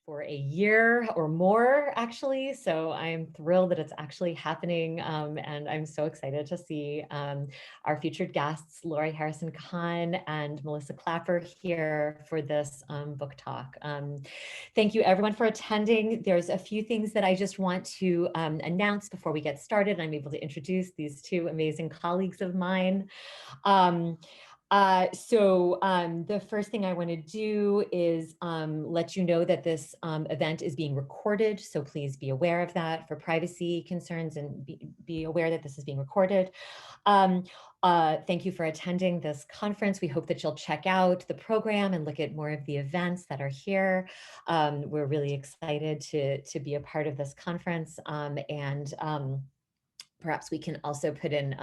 for a year or more, actually. So I'm thrilled that it's actually happening. And I'm so excited to see our featured guests, Harrison-Kahan and Melissa Klapper, here for this book talk. Thank you everyone for attending. There's a few things that I just want to announce before we get started. I'm able to introduce these two amazing colleagues of mine. The first thing I want to do is let you know that this event is being recorded. So please be aware of that for privacy concerns, and be aware that this is being recorded. Thank you for attending this conference. We hope that you'll check out the program and look at more of the events that are here. We're really excited to be a part of this conference, perhaps we can also put in,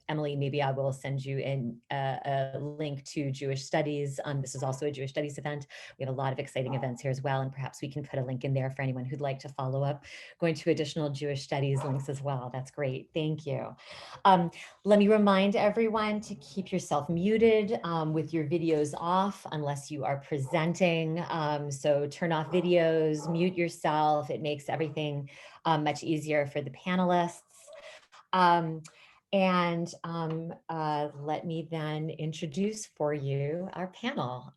Emily, maybe I will send you in a link to Jewish Studies. This is also a Jewish Studies event. We have a lot of exciting events here as well, and perhaps we can put a link in there for anyone who'd like to follow up, going to additional Jewish Studies links as well. That's great, thank you. Let me remind everyone to keep yourself muted with your videos off unless you are presenting. So turn off videos, mute yourself. It makes everything much easier for the panelists. Let me then introduce for you our panel.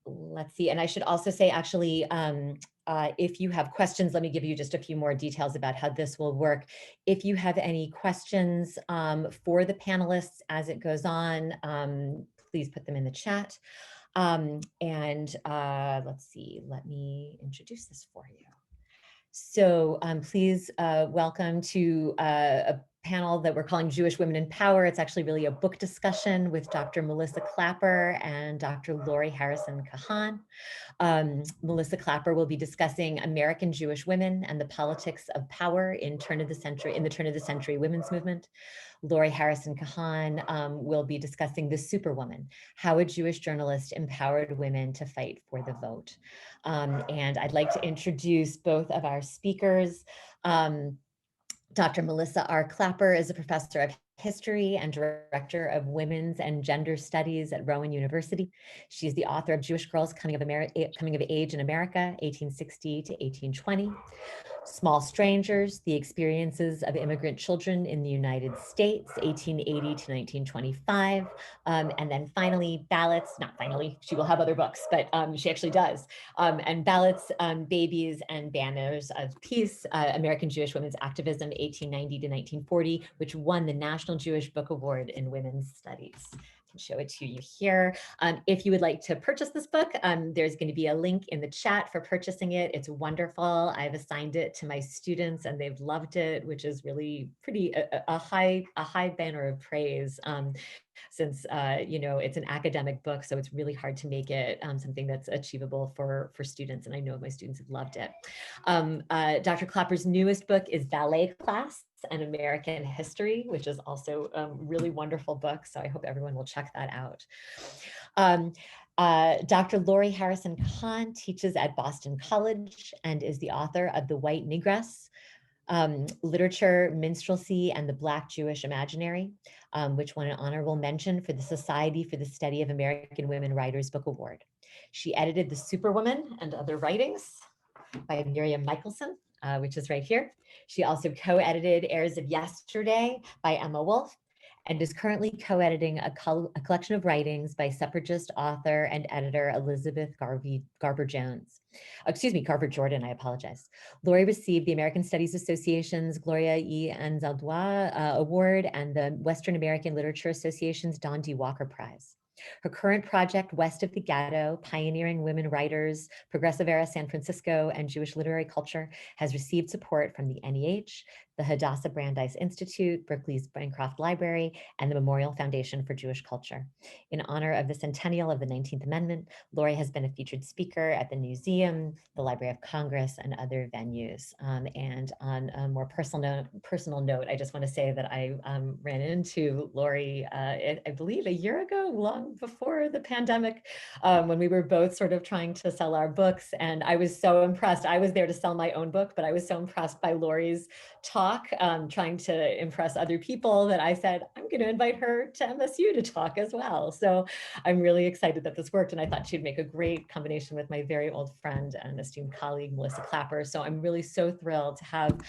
Let's see, and I should also say, actually, if you have questions, let me give you just a few more details about how this will work. If you have any questions for the panelists as it goes on, please put them in the chat. Let's see, let me introduce this for you. So please welcome to a panel that we're calling Jewish Women in Power. It's actually really a book discussion with Dr. Melissa Klapper and Dr. Harrison-Kahan. Melissa Klapper will be discussing American Jewish women and the politics of power in the turn of the century women's movement. Harrison-Kahan will be discussing the Superwoman, how a Jewish journalist empowered women to fight for the vote. And I'd like to introduce both of our speakers. Dr. Melissa R. Klapper is a professor of history and director of women's and gender studies at Rowan University. She's the author of Jewish Girls Coming of Age in America, 1860 to 1820. Small Strangers, The Experiences of Immigrant Children in the United States, 1880 to 1925. And then finally, Ballots, not finally, she will have other books, but she actually does. And Ballots, Babies and Banners of Peace, American Jewish Women's Activism, 1890 to 1940, which won the National Jewish Book Award in Women's Studies. Can show it to you here. If you would like to purchase this book, there's going to be a link in the chat for purchasing it. It's wonderful. I've assigned it to my students and they've loved it, which is really pretty a high banner of praise. Since it's an academic book, so it's really hard to make it something that's achievable for students, and I know my students have loved it. Dr. Klapper's newest book is Ballet Class, an American History, which is also a really wonderful book, so I hope everyone will check that out. Dr. Harrison-Kahan teaches at Boston College and is the author of The White Negress, Literature, Minstrelsy, and the Black Jewish Imaginary, which won an honorable mention for the Society for the Study of American Women Writers Book Award. She edited The Superwoman and Other Writings by Miriam Michelson, which is right here. She also co-edited Heirs of Yesterday by Emma Wolfe, and is currently co-editing a collection of writings by suffragist author and editor Elizabeth Garber Jordan, I apologize. Lori received the American Studies Association's Gloria E. Anzaldúa Award and the Western American Literature Association's Don D. Walker Prize. Her current project, West of the Ghetto, Pioneering Women Writers, Progressive Era San Francisco, and Jewish Literary Culture, has received support from the NEH, the Hadassah Brandeis Institute, Berkeley's Bancroft Library, and the Memorial Foundation for Jewish Culture. In honor of the centennial of the 19th Amendment, Lori has been a featured speaker at the museum, the Library of Congress, and other venues. And on a more personal note, I just want to say that I ran into Lori, I believe a year ago, long before the pandemic, when we were both sort of trying to sell our books. And I was so impressed. I was there to sell my own book, but I was so impressed by Lori's talk, trying to impress other people, that I said, I'm going to invite her to MSU to talk as well. So I'm really excited that this worked. And I thought she'd make a great combination with my very old friend and esteemed colleague, Melissa Klapper. So I'm really so thrilled to have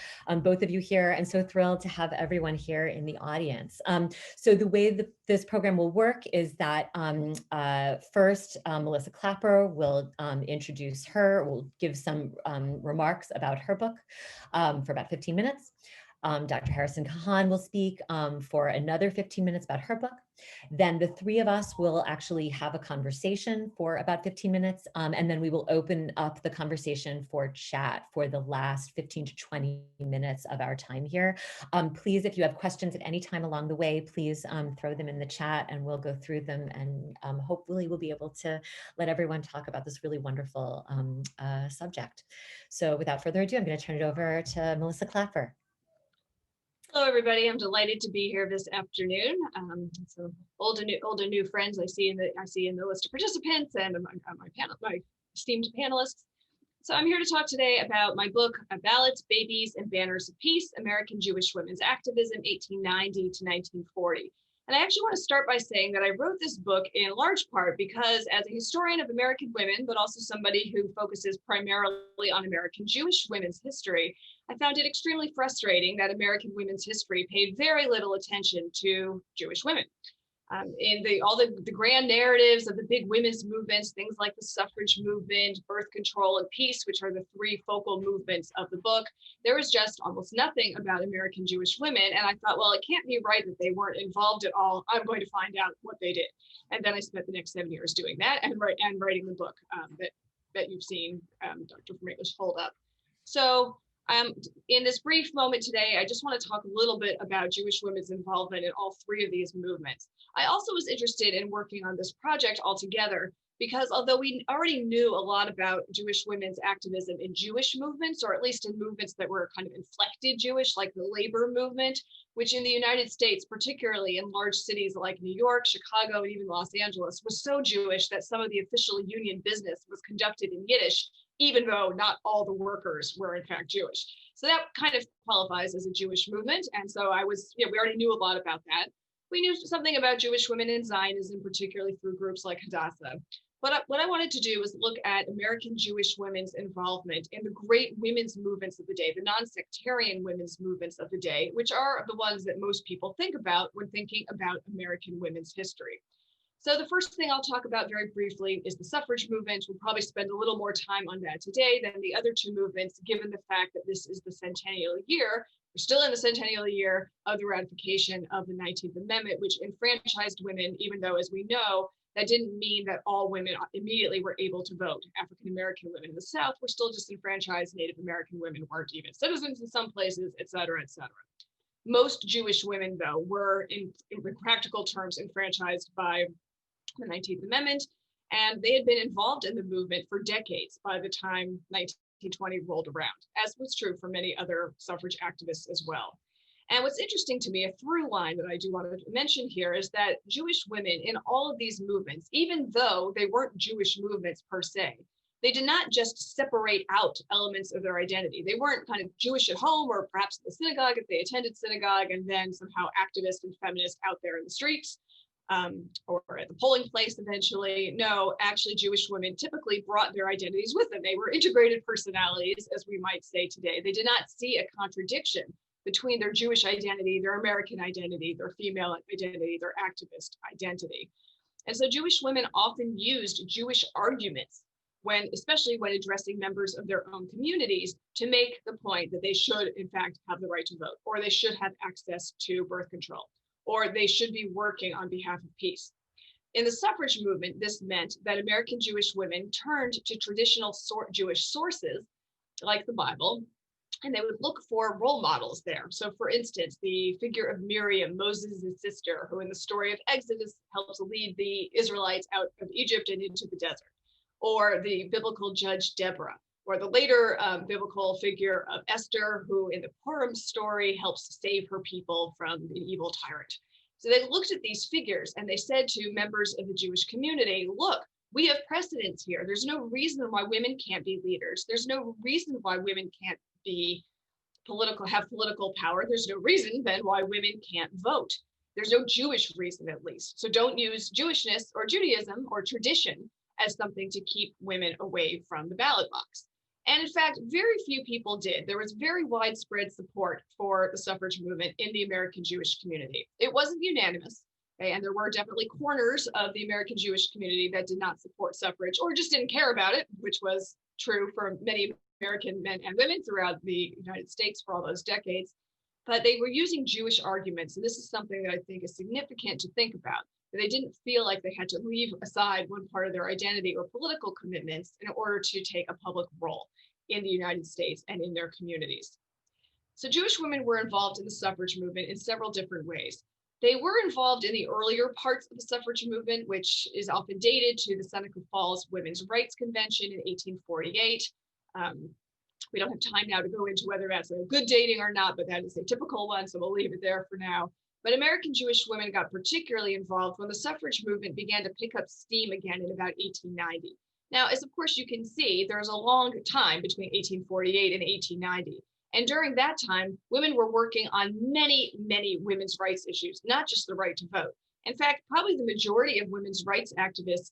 both of you here, and so thrilled to have everyone here in the audience. So the way that this program will work is that first, Melissa Klapper will introduce her, will give some remarks about her book for about 15 minutes. Dr. Harrison-Kahan will speak for another 15 minutes about her book. Then the three of us will actually have a conversation for about 15 minutes, and then we will open up the conversation for chat for the last 15 to 20 minutes of our time here. Please, if you have questions at any time along the way, please throw them in the chat and we'll go through them, and hopefully we'll be able to let everyone talk about this really wonderful subject. So without further ado, I'm going to turn it over to Melissa Klapper. Hello, everybody. I'm delighted to be here this afternoon. Some old and new friends I see in the list of participants, and my esteemed panelists. So I'm here to talk today about my book, Ballots, Babies, and Banners of Peace: American Jewish Women's Activism, 1890 to 1940. And I actually want to start by saying that I wrote this book in large part because, as a historian of American women, but also somebody who focuses primarily on American Jewish women's history, I found it extremely frustrating that American women's history paid very little attention to Jewish women. In all the grand narratives of the big women's movements, things like the suffrage movement, birth control, and peace, which are the three focal movements of the book, there was just almost nothing about American Jewish women. And I thought, well, it can't be right that they weren't involved at all. I'm going to find out what they did. And then I spent the next 7 years doing that and writing the book that you've seen Dr. Fermaglich hold up. So in this brief moment today, I just want to talk a little bit about Jewish women's involvement in all three of these movements. I also was interested in working on this project altogether because although we already knew a lot about Jewish women's activism in Jewish movements, or at least in movements that were kind of inflected Jewish, like the labor movement, which in the United States, particularly in large cities like New York, Chicago, and even Los Angeles, was so Jewish that some of the official union business was conducted in Yiddish, even though not all the workers were in fact Jewish. So that kind of qualifies as a Jewish movement. And so we already knew a lot about that. We knew something about Jewish women in Zionism, particularly through groups like Hadassah. But what I wanted to do was look at American Jewish women's involvement in the great women's movements of the day, the non-sectarian women's movements of the day, which are the ones that most people think about when thinking about American women's history. So the first thing I'll talk about very briefly is the suffrage movement. We'll probably spend a little more time on that today than the other two movements, given the fact that this is the centennial year. We're still in the centennial year of the ratification of the 19th Amendment, which enfranchised women, even though, as we know, that didn't mean that all women immediately were able to vote. African-American women in the South were still disenfranchised. Native American women weren't even citizens in some places, et cetera, et cetera. Most Jewish women, though, were in practical terms enfranchised by the 19th Amendment, and they had been involved in the movement for decades by the time 1920 rolled around, as was true for many other suffrage activists as well. And what's interesting to me, a through line that I do want to mention here, is that Jewish women in all of these movements, even though they weren't Jewish movements per se, they did not just separate out elements of their identity. They weren't kind of Jewish at home or perhaps in the synagogue if they attended synagogue, and then somehow activist and feminist out there in the streets. Or at the polling place eventually. No, actually Jewish women typically brought their identities with them. They were integrated personalities, as we might say today. They did not see a contradiction between their Jewish identity, their American identity, their female identity, their activist identity. And so Jewish women often used Jewish arguments especially when addressing members of their own communities, to make the point that they should in fact have the right to vote, or they should have access to birth control, or they should be working on behalf of peace. In the suffrage movement, this meant that American Jewish women turned to traditional Jewish sources, like the Bible, and they would look for role models there. So for instance, the figure of Miriam, Moses' sister, who in the story of Exodus helps lead the Israelites out of Egypt and into the desert, or the biblical judge Deborah, or the later biblical figure of Esther, who in the Purim story helps save her people from the evil tyrant. So they looked at these figures and they said to members of the Jewish community, look, we have precedents here. There's no reason why women can't be leaders. There's no reason why women can't be have political power. There's no reason then why women can't vote. There's no Jewish reason, at least. So don't use Jewishness or Judaism or tradition as something to keep women away from the ballot box. And in fact, very few people did. There was very widespread support for the suffrage movement in the American Jewish community. It wasn't unanimous, okay? And there were definitely corners of the American Jewish community that did not support suffrage or just didn't care about it, which was true for many American men and women throughout the United States for all those decades. But they were using Jewish arguments. And this is something that I think is significant to think about. That they didn't feel like they had to leave aside one part of their identity or political commitments in order to take a public role in the United States and in their communities. So Jewish women were involved in the suffrage movement in several different ways. They were involved in the earlier parts of the suffrage movement, which is often dated to the Seneca Falls Women's Rights Convention in 1848. We don't have time now to go into whether that's a good dating or not, but that is a typical one, so we'll leave it there for now. But American Jewish women got particularly involved when the suffrage movement began to pick up steam again in about 1890. Now, as of course you can see, there was a long time between 1848 and 1890. And during that time, women were working on many, many women's rights issues, not just the right to vote. In fact, probably the majority of women's rights activists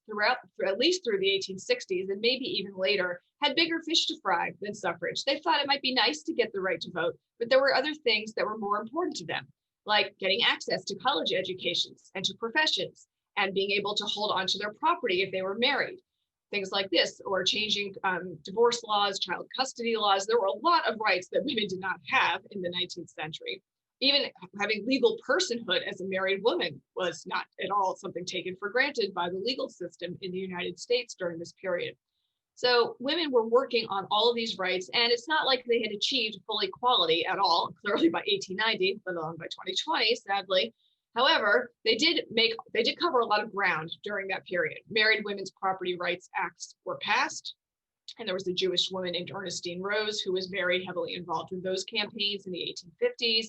at least through the 1860s and maybe even later, had bigger fish to fry than suffrage. They thought it might be nice to get the right to vote, but there were other things that were more important to them, like getting access to college educations and to professions and being able to hold on to their property if they were married. Things like this, or changing divorce laws, child custody laws. There were a lot of rights that women did not have in the 19th century. Even having legal personhood as a married woman was not at all something taken for granted by the legal system in the United States during this period. So women were working on all of these rights, and it's not like they had achieved full equality at all, clearly by 1890, let alone by 2020, sadly. However, they did cover a lot of ground during that period. Married Women's Property Rights Acts were passed, and there was a Jewish woman named Ernestine Rose who was very heavily involved in those campaigns in the 1850s.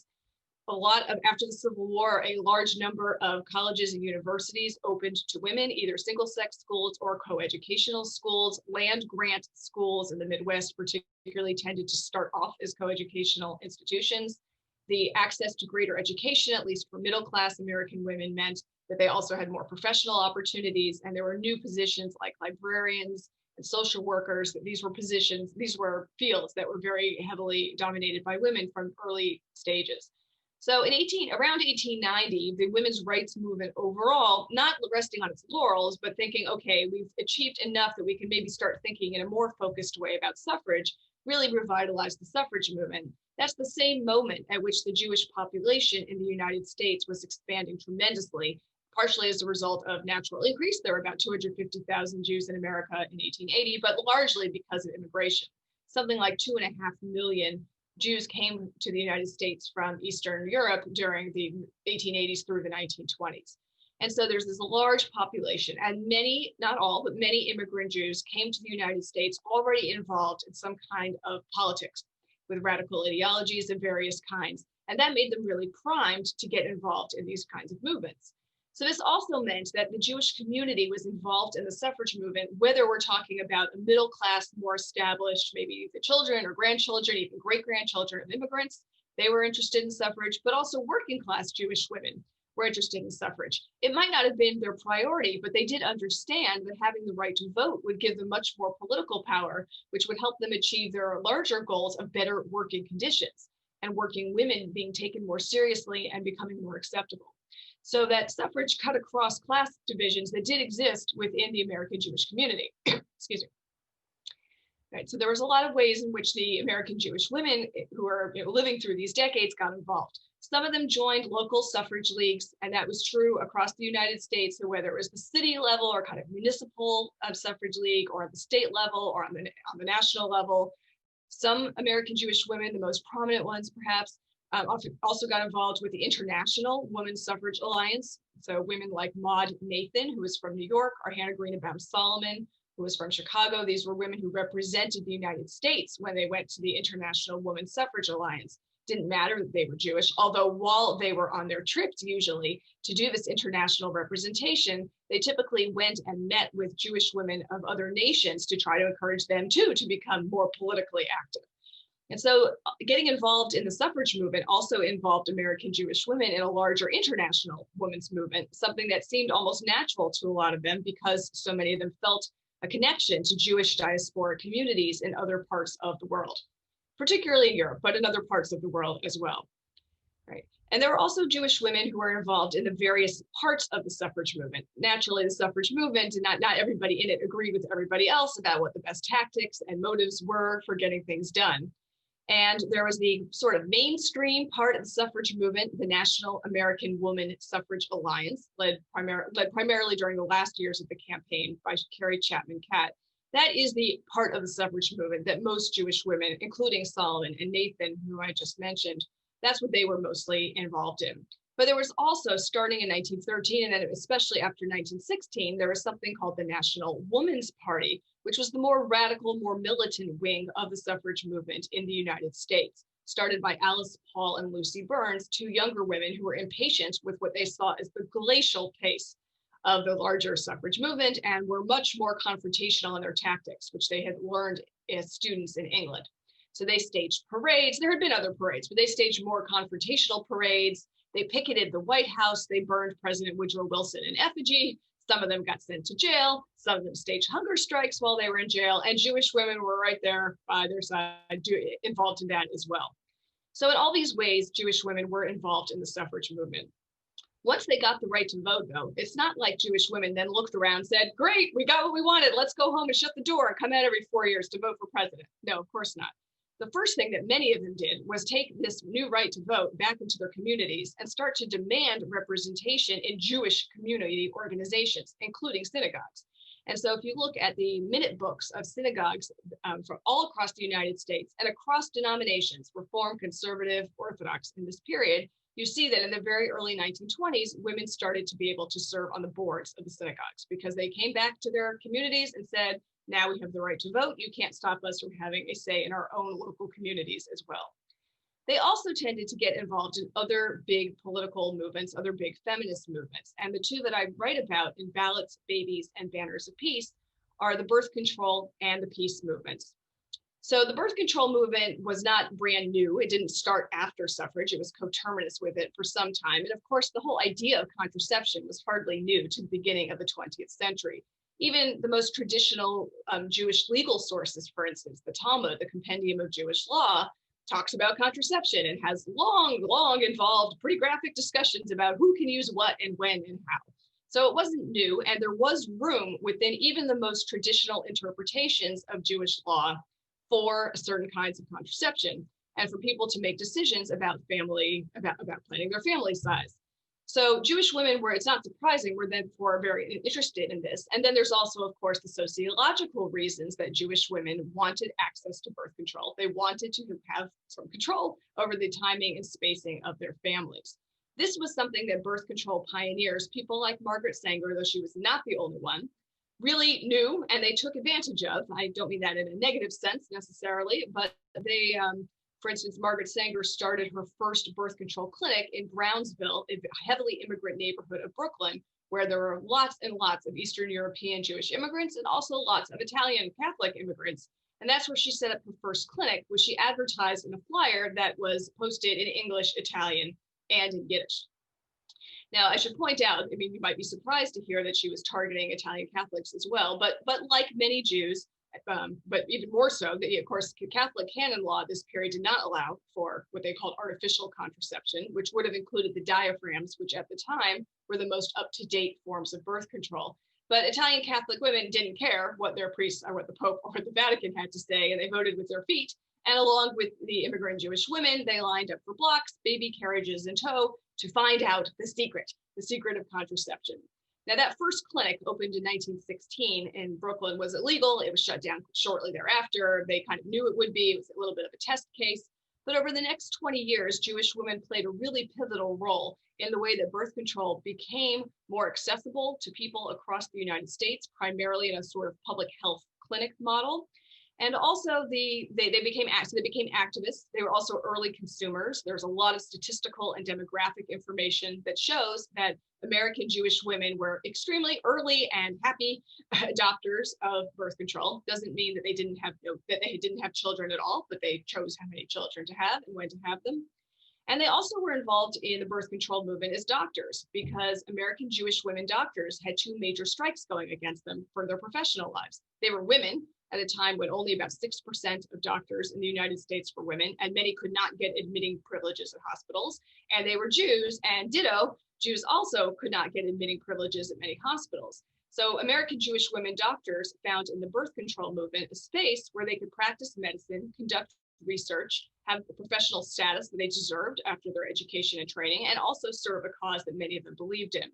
After the Civil War, a large number of colleges and universities opened to women, either single-sex schools or co-educational schools. Land grant schools in the Midwest particularly tended to start off as co-educational institutions. The access to greater education, at least for middle-class American women, meant that they also had more professional opportunities, and there were new positions like librarians and social workers. These were fields that were very heavily dominated by women from early stages. So around 1890, the women's rights movement overall, not resting on its laurels, but thinking, okay, we've achieved enough that we can maybe start thinking in a more focused way about suffrage, really revitalized the suffrage movement. That's the same moment at which the Jewish population in the United States was expanding tremendously, partially as a result of natural increase. There were about 250,000 Jews in America in 1880, but largely because of immigration. Something like 2.5 million Jews came to the United States from Eastern Europe during the 1880s through the 1920s. And so there's this large population, and many, not all, but many immigrant Jews came to the United States already involved in some kind of politics with radical ideologies of various kinds. And that made them really primed to get involved in these kinds of movements. So this also meant that the Jewish community was involved in the suffrage movement, whether we're talking about a middle class, more established, maybe the children or grandchildren, even great-grandchildren of immigrants. They were interested in suffrage, but also working class Jewish women were interested in suffrage. It might not have been their priority, but they did understand that having the right to vote would give them much more political power, which would help them achieve their larger goals of better working conditions and working women being taken more seriously and becoming more acceptable. So that suffrage cut across class divisions that did exist within the American Jewish community. Excuse me. Right, so there was a lot of ways in which the American Jewish women who were living through these decades got involved. Some of them joined local suffrage leagues, and that was true across the United States. So whether it was the city level or kind of municipal suffrage league, or at the state level, or on the national level, some American Jewish women, the most prominent ones perhaps, also got involved with the International Women's Suffrage Alliance. So women like Maud Nathan, who was from New York, or Hannah Greenbaum Solomon, who was from Chicago. These were women who represented the United States when they went to the International Women's Suffrage Alliance, didn't matter that they were Jewish, although while they were on their trips usually to do this international representation, they typically went and met with Jewish women of other nations to try to encourage them too to become more politically active. And so getting involved in the suffrage movement also involved American Jewish women in a larger international women's movement, something that seemed almost natural to a lot of them because so many of them felt a connection to Jewish diaspora communities in other parts of the world, particularly in Europe, but in other parts of the world as well. Right. And there were also Jewish women who were involved in the various parts of the suffrage movement. Naturally, the suffrage movement, and not everybody in it agreed with everybody else about what the best tactics and motives were for getting things done. And there was the sort of mainstream part of the suffrage movement, the National American Woman Suffrage Alliance, led primarily during the last years of the campaign by Carrie Chapman Catt. That is the part of the suffrage movement that most Jewish women, including Solomon and Nathan, who I just mentioned, that's what they were mostly involved in. But there was also, starting in 1913, and then especially after 1916, there was something called the National Woman's Party, which was the more radical, more militant wing of the suffrage movement in the United States, started by Alice Paul and Lucy Burns, two younger women who were impatient with what they saw as the glacial pace of the larger suffrage movement and were much more confrontational in their tactics, which they had learned as students in England. So they staged parades. There had been other parades, but they staged more confrontational parades. They picketed the White House. They burned President Woodrow Wilson in effigy. Some of them got sent to jail. Some of them staged hunger strikes while they were in jail. And Jewish women were right there by their side, involved in that as well. So in all these ways, Jewish women were involved in the suffrage movement. Once they got the right to vote, though, it's not like Jewish women then looked around and said, great, we got what we wanted. Let's go home and shut the door and come out every 4 years to vote for president. No, of course not. The first thing that many of them did was take this new right to vote back into their communities and start to demand representation in Jewish community organizations, including synagogues. And so if you look at the minute books of synagogues from all across the United States and across denominations, Reform, Conservative, Orthodox in this period, you see that in the very early 1920s, women started to be able to serve on the boards of the synagogues because they came back to their communities and said, now we have the right to vote. You can't stop us from having a say in our own local communities as well. They also tended to get involved in other big political movements, other big feminist movements. And the two that I write about in Ballots, Babies, and Banners of Peace are the birth control and the peace movements. So the birth control movement was not brand new. It didn't start after suffrage. It was coterminous with it for some time. And of course, the whole idea of contraception was hardly new to the beginning of the 20th century. Even the most traditional Jewish legal sources, for instance, the Talmud, the Compendium of Jewish Law, talks about contraception and has long involved pretty graphic discussions about who can use what and when and how. So it wasn't new, and there was room within even the most traditional interpretations of Jewish law for certain kinds of contraception and for people to make decisions about family, about planning their family size. So Jewish women were, it's not surprising, were therefore very interested in this. And then there's also, of course, the sociological reasons that Jewish women wanted access to birth control. They wanted to have some control over the timing and spacing of their families. This was something that birth control pioneers, people like Margaret Sanger, though she was not the only one, really knew and they took advantage of. I don't mean that in a negative sense necessarily, but they, for instance, Margaret Sanger started her first birth control clinic in Brownsville, a heavily immigrant neighborhood of Brooklyn, where there were lots and lots of Eastern European Jewish immigrants and also lots of Italian Catholic immigrants. And that's where she set up her first clinic, which she advertised in a flyer that was posted in English, Italian, and in Yiddish. Now, I should point out, I mean, you might be surprised to hear that she was targeting Italian Catholics as well, but like many Jews, but even more so, of course, Catholic canon law this period did not allow for what they called artificial contraception, which would have included the diaphragms, which at the time were the most up-to-date forms of birth control. But Italian Catholic women didn't care what their priests or what the Pope or the Vatican had to say, and they voted with their feet. And along with the immigrant Jewish women, they lined up for blocks, baby carriages in tow, to find out the secret of contraception. Now, that first clinic opened in 1916 in Brooklyn was illegal. It was shut down shortly thereafter. They kind of knew it would be. It was a little bit of a test case. But over the next 20 years, Jewish women played a really pivotal role in the way that birth control became more accessible to people across the United States, primarily in a sort of public health clinic model. And also they became activists. They were also early consumers. There's a lot of statistical and demographic information that shows that American Jewish women were extremely early and happy adopters of birth control. Doesn't mean that they didn't have children at all, but they chose how many children to have and when to have them. And they also were involved in the birth control movement as doctors, because American Jewish women doctors had two major strikes going against them for their professional lives. They were women at a time when only about 6% of doctors in the United States were women, and many could not get admitting privileges at hospitals. And they were Jews, and ditto, Jews also could not get admitting privileges at many hospitals. So American Jewish women doctors found in the birth control movement a space where they could practice medicine, conduct research, have the professional status that they deserved after their education and training, and also serve a cause that many of them believed in.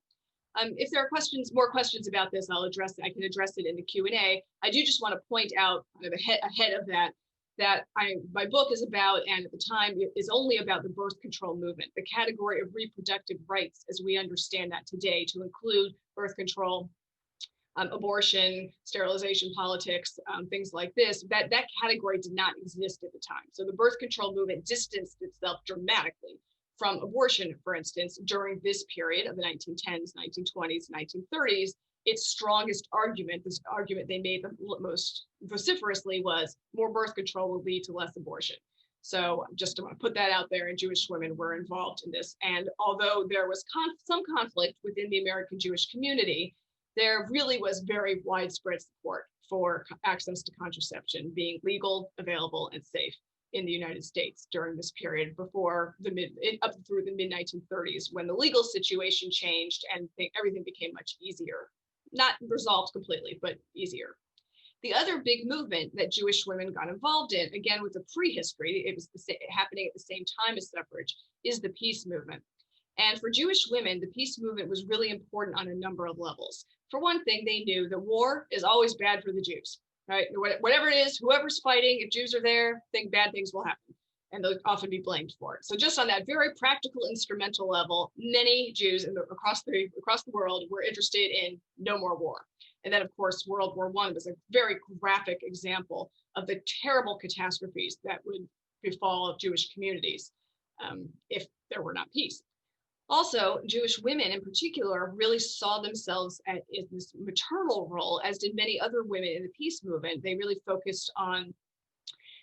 If there are more questions about this, I can address it in the Q&A. I do just want to point out kind of ahead of that my book is about, and at the time it is only about, the birth control movement, the category of reproductive rights as we understand that today, to include birth control, abortion, sterilization politics, things like this. That category did not exist at the time. So the birth control movement distanced itself dramatically from abortion, for instance, during this period of the 1910s, 1920s, 1930s. Its strongest argument, this argument they made the most vociferously, was more birth control will lead to less abortion. So just to put that out there, and Jewish women were involved in this. And although there was some conflict within the American Jewish community, there really was very widespread support for access to contraception being legal, available, and safe in the United States during this period up through the mid-1930s, when the legal situation changed and everything became much easier. Not resolved completely, but easier. The other big movement that Jewish women got involved in, again with a prehistory, it was happening at the same time as suffrage, is the peace movement. And for Jewish women, the peace movement was really important on a number of levels. For one thing, they knew that war is always bad for the Jews, right? Whatever it is, whoever's fighting, if Jews are there, bad things will happen, and they'll often be blamed for it. So just on that very practical, instrumental level, many Jews across the world were interested in no more war. And then, of course, World War I was a very graphic example of the terrible catastrophes that would befall Jewish communities if there were not peace. Also, Jewish women in particular really saw themselves in this maternal role, as did many other women in the peace movement. They really focused on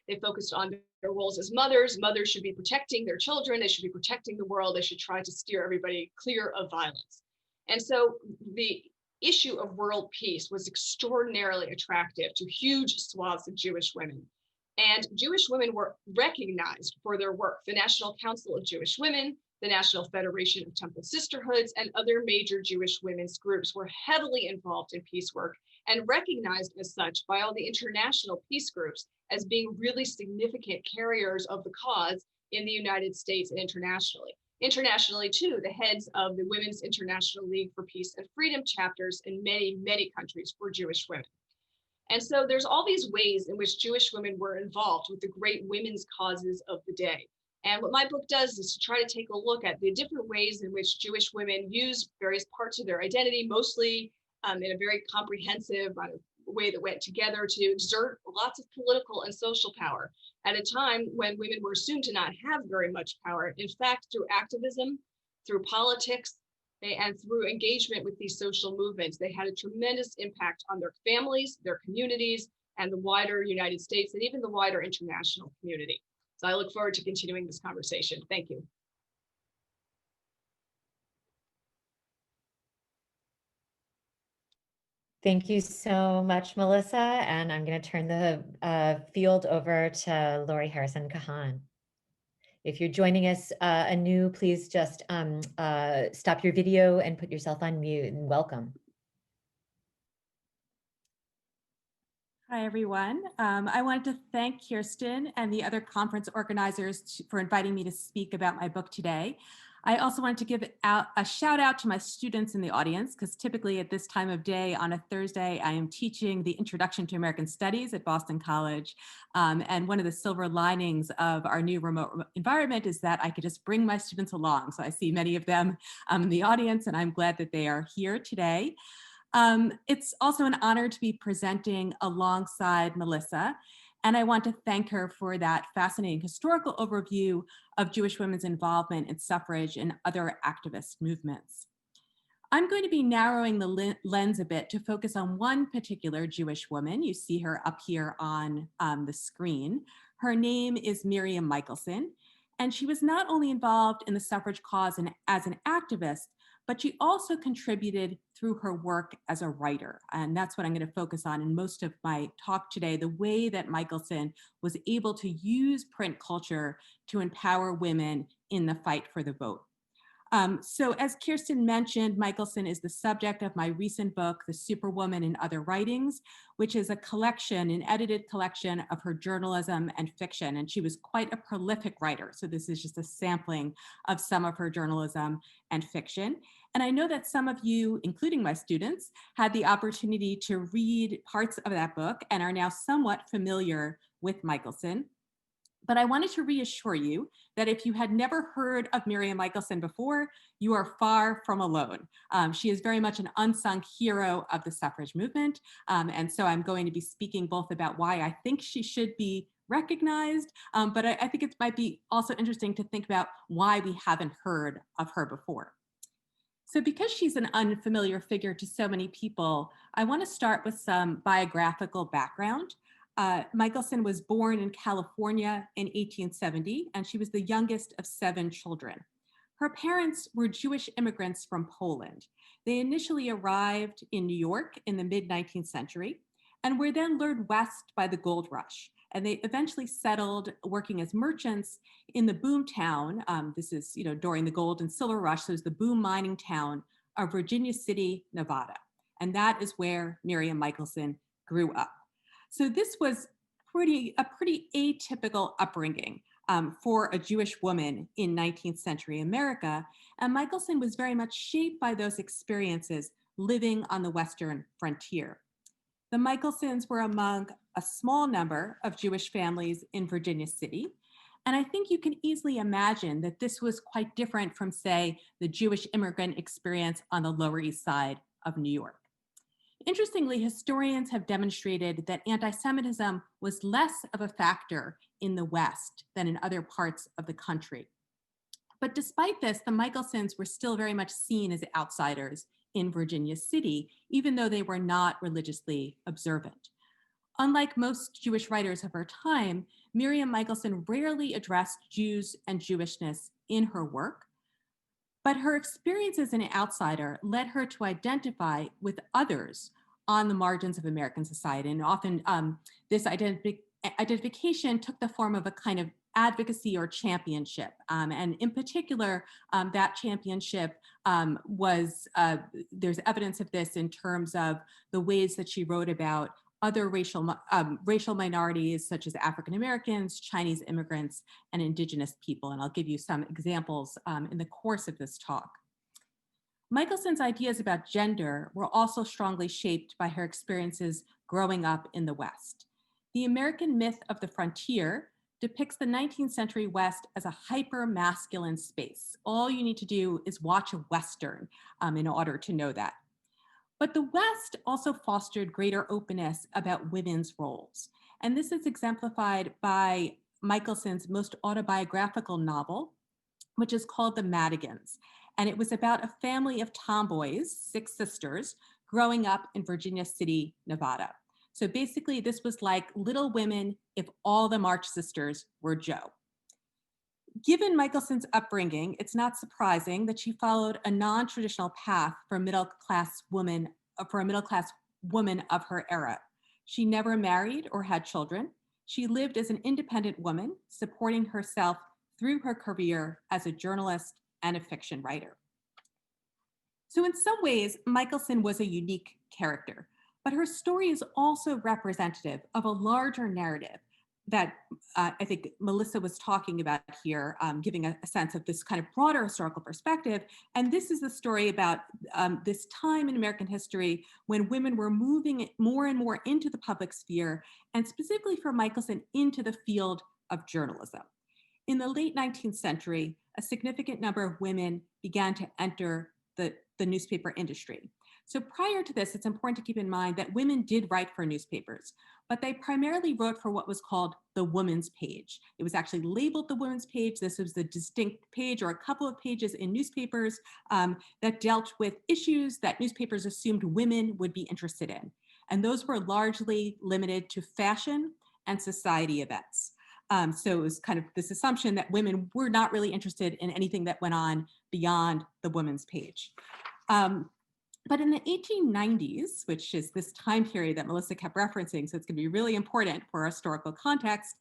their roles as mothers. Mothers should be protecting their children. They should be protecting the world. They should try to steer everybody clear of violence. And so the issue of world peace was extraordinarily attractive to huge swaths of Jewish women. And Jewish women were recognized for their work. The National Council of Jewish Women, the National Federation of Temple Sisterhoods, and other major Jewish women's groups were heavily involved in peace work and recognized as such by all the international peace groups as being really significant carriers of the cause in the United States and internationally. Internationally, too, the heads of the Women's International League for Peace and Freedom chapters in many, many countries were Jewish women. And so there's all these ways in which Jewish women were involved with the great women's causes of the day. And what my book does is to try to take a look at the different ways in which Jewish women use various parts of their identity, mostly in a very comprehensive way that went together to exert lots of political and social power at a time when women were assumed to not have very much power. In fact, through activism, through politics, and through engagement with these social movements, they had a tremendous impact on their families, their communities, and the wider United States, and even the wider international community. So I look forward to continuing this conversation. Thank you. Thank you so much, Melissa. And I'm going to turn the field over to Lori Harrison-Kahan. If you're joining us anew, please just stop your video and put yourself on mute, and welcome. Hi, everyone. I wanted to thank Kirsten and the other conference organizers for inviting me to speak about my book today. I also wanted to give out a shout out to my students in the audience, because typically at this time of day on a Thursday, I am teaching the Introduction to American Studies at Boston College. And one of the silver linings of our new remote environment is that I could just bring my students along. So I see many of them in the audience, and I'm glad that they are here today. It's also an honor to be presenting alongside Melissa. And I want to thank her for that fascinating historical overview of Jewish women's involvement in suffrage and other activist movements. I'm going to be narrowing the lens a bit to focus on one particular Jewish woman. You see her up here on the screen. Her name is Miriam Michelson, and she was not only involved in the suffrage cause and as an activist, but she also contributed through her work as a writer. And that's what I'm going to focus on in most of my talk today, the way that Michelson was able to use print culture to empower women in the fight for the vote. So as Kirsten mentioned, Michelson is the subject of my recent book, The Superwoman and Other Writings, which is a collection, an edited collection of her journalism and fiction. And she was quite a prolific writer. So this is just a sampling of some of her journalism and fiction. And I know that some of you, including my students, had the opportunity to read parts of that book and are now somewhat familiar with Michelson. But I wanted to reassure you that if you had never heard of Miriam Michelson before, you are far from alone. She is very much an unsung hero of the suffrage movement. And so I'm going to be speaking both about why I think she should be recognized, but I think it might be also interesting to think about why we haven't heard of her before. So because she's an unfamiliar figure to so many people, I want to start with some biographical background. Michelson was born in California in 1870, and she was the youngest of 7 children. Her parents were Jewish immigrants from Poland. They initially arrived in New York in the mid-19th century and were then lured west by the gold rush. And they eventually settled working as merchants in the boom town. This is, during the gold and silver rush, so it was the boom mining town of Virginia City, Nevada. And that is where Miriam Michelson grew up. So this was a pretty atypical upbringing for a Jewish woman in 19th century America. And Michelson was very much shaped by those experiences living on the Western frontier. The Michelsons were among a small number of Jewish families in Virginia City. And I think you can easily imagine that this was quite different from, say, the Jewish immigrant experience on the Lower East Side of New York. Interestingly, historians have demonstrated that anti-Semitism was less of a factor in the West than in other parts of the country. But despite this, the Michelsons were still very much seen as outsiders in Virginia City, even though they were not religiously observant. Unlike most Jewish writers of her time, Miriam Michelson rarely addressed Jews and Jewishness in her work, but her experience as an outsider led her to identify with others on the margins of American society. And often this identification took the form of a kind of advocacy or championship. And in particular, that championship was, there's evidence of this in terms of the ways that she wrote about other racial minorities, such as African Americans, Chinese immigrants, and indigenous people. And I'll give you some examples in the course of this talk. Michelson's ideas about gender were also strongly shaped by her experiences growing up in the West. The American myth of the frontier depicts the 19th century West as a hyper-masculine space. All you need to do is watch a Western in order to know that. But the West also fostered greater openness about women's roles. And this is exemplified by Michelson's most autobiographical novel, which is called The Madigans. And it was about a family of tomboys, 6 sisters, growing up in Virginia City, Nevada. So basically, this was like Little Women if all the March sisters were Joe. Given Michelson's upbringing, it's not surprising that she followed a non-traditional path for a middle-class woman of her era. She never married or had children. She lived as an independent woman, supporting herself through her career as a journalist and a fiction writer. So in some ways, Michelson was a unique character, but her story is also representative of a larger narrative that I think Melissa was talking about here, giving a sense of this kind of broader historical perspective. And this is the story about this time in American history when women were moving more and more into the public sphere, and specifically for Michelson, into the field of journalism. In the late 19th century, a significant number of women began to enter the newspaper industry. So prior to this, it's important to keep in mind that women did write for newspapers, but they primarily wrote for what was called the woman's page. It was actually labeled the woman's page. This was the distinct page or a couple of pages in newspapers that dealt with issues that newspapers assumed women would be interested in. And those were largely limited to fashion and society events. So it was kind of this assumption that women were not really interested in anything that went on beyond the woman's page. But in the 1890s, which is this time period that Melissa kept referencing, so it's going to be really important for historical context,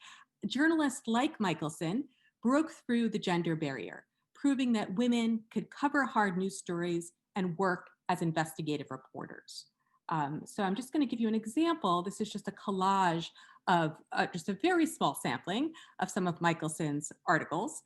journalists like Michelson broke through the gender barrier, proving that women could cover hard news stories and work as investigative reporters. So I'm just going to give you an example. This is just a collage of just a very small sampling of some of Michelson's articles.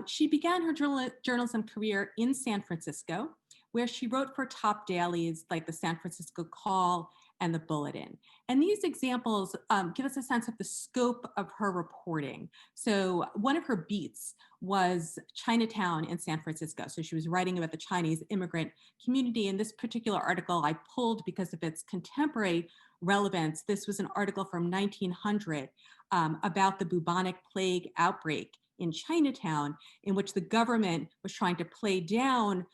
She began her journalism career in San Francisco, where she wrote for top dailies like the San Francisco Call and the Bulletin. And these examples give us a sense of the scope of her reporting. So one of her beats was Chinatown in San Francisco. So she was writing about the Chinese immigrant community. And this particular article I pulled because of its contemporary relevance. This was an article from 1900 about the bubonic plague outbreak in Chinatown, in which the government was trying to play down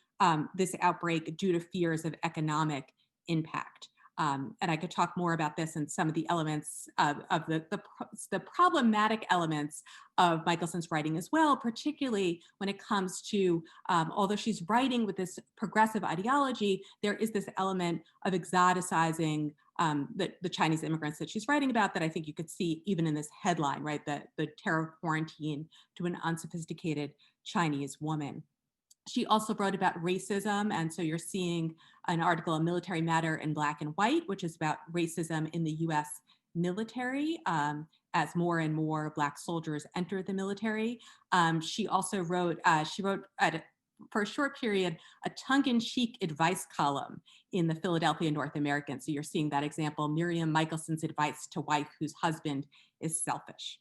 this outbreak due to fears of economic impact. And I could talk more about this and some of the elements of the problematic elements of Michelson's writing as well, particularly when it comes to, although she's writing with this progressive ideology, there is this element of exoticizing the Chinese immigrants that she's writing about that I think you could see even in this headline, right? The terror quarantine to an unsophisticated Chinese woman. She also wrote about racism. And so you're seeing an article, A Military Matter in Black and White, which is about racism in the US military as more and more Black soldiers enter the military. She also wrote, for a short period, a tongue-in-cheek advice column in the Philadelphia North American. So you're seeing that example, Miriam Michelson's advice to wife whose husband is selfish.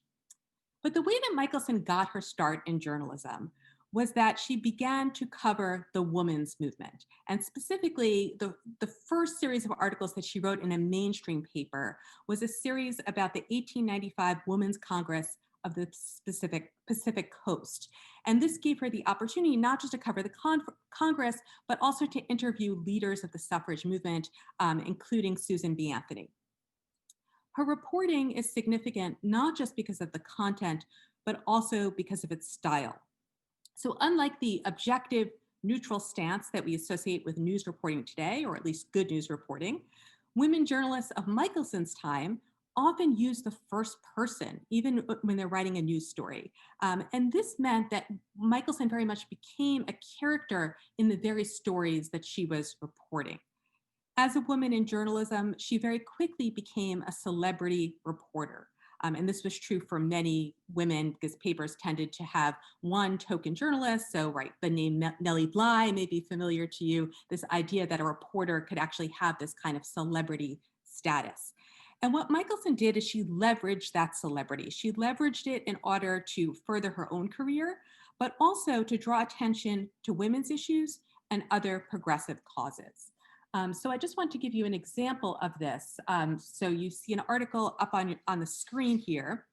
But the way that Michelson got her start in journalism was that she began to cover the women's movement. And specifically, the first series of articles that she wrote in a mainstream paper was a series about the 1895 Women's Congress of the Pacific Coast. And this gave her the opportunity not just to cover the Congress, but also to interview leaders of the suffrage movement, including Susan B. Anthony. Her reporting is significant, not just because of the content, but also because of its style. So unlike the objective, neutral stance that we associate with news reporting today, or at least good news reporting, women journalists of Michelson's time often use the first person, even when they're writing a news story. And this meant that Michelson very much became a character in the very stories that she was reporting. As a woman in journalism, she very quickly became a celebrity reporter. And this was true for many women because papers tended to have one token journalist. So, right, the name Nellie Bly may be familiar to you, this idea that a reporter could actually have this kind of celebrity status. And what Michelson did is she leveraged that celebrity. She leveraged it in order to further her own career, but also to draw attention to women's issues and other progressive causes. So I just want to give you an example of this. So you see an article up on the screen here.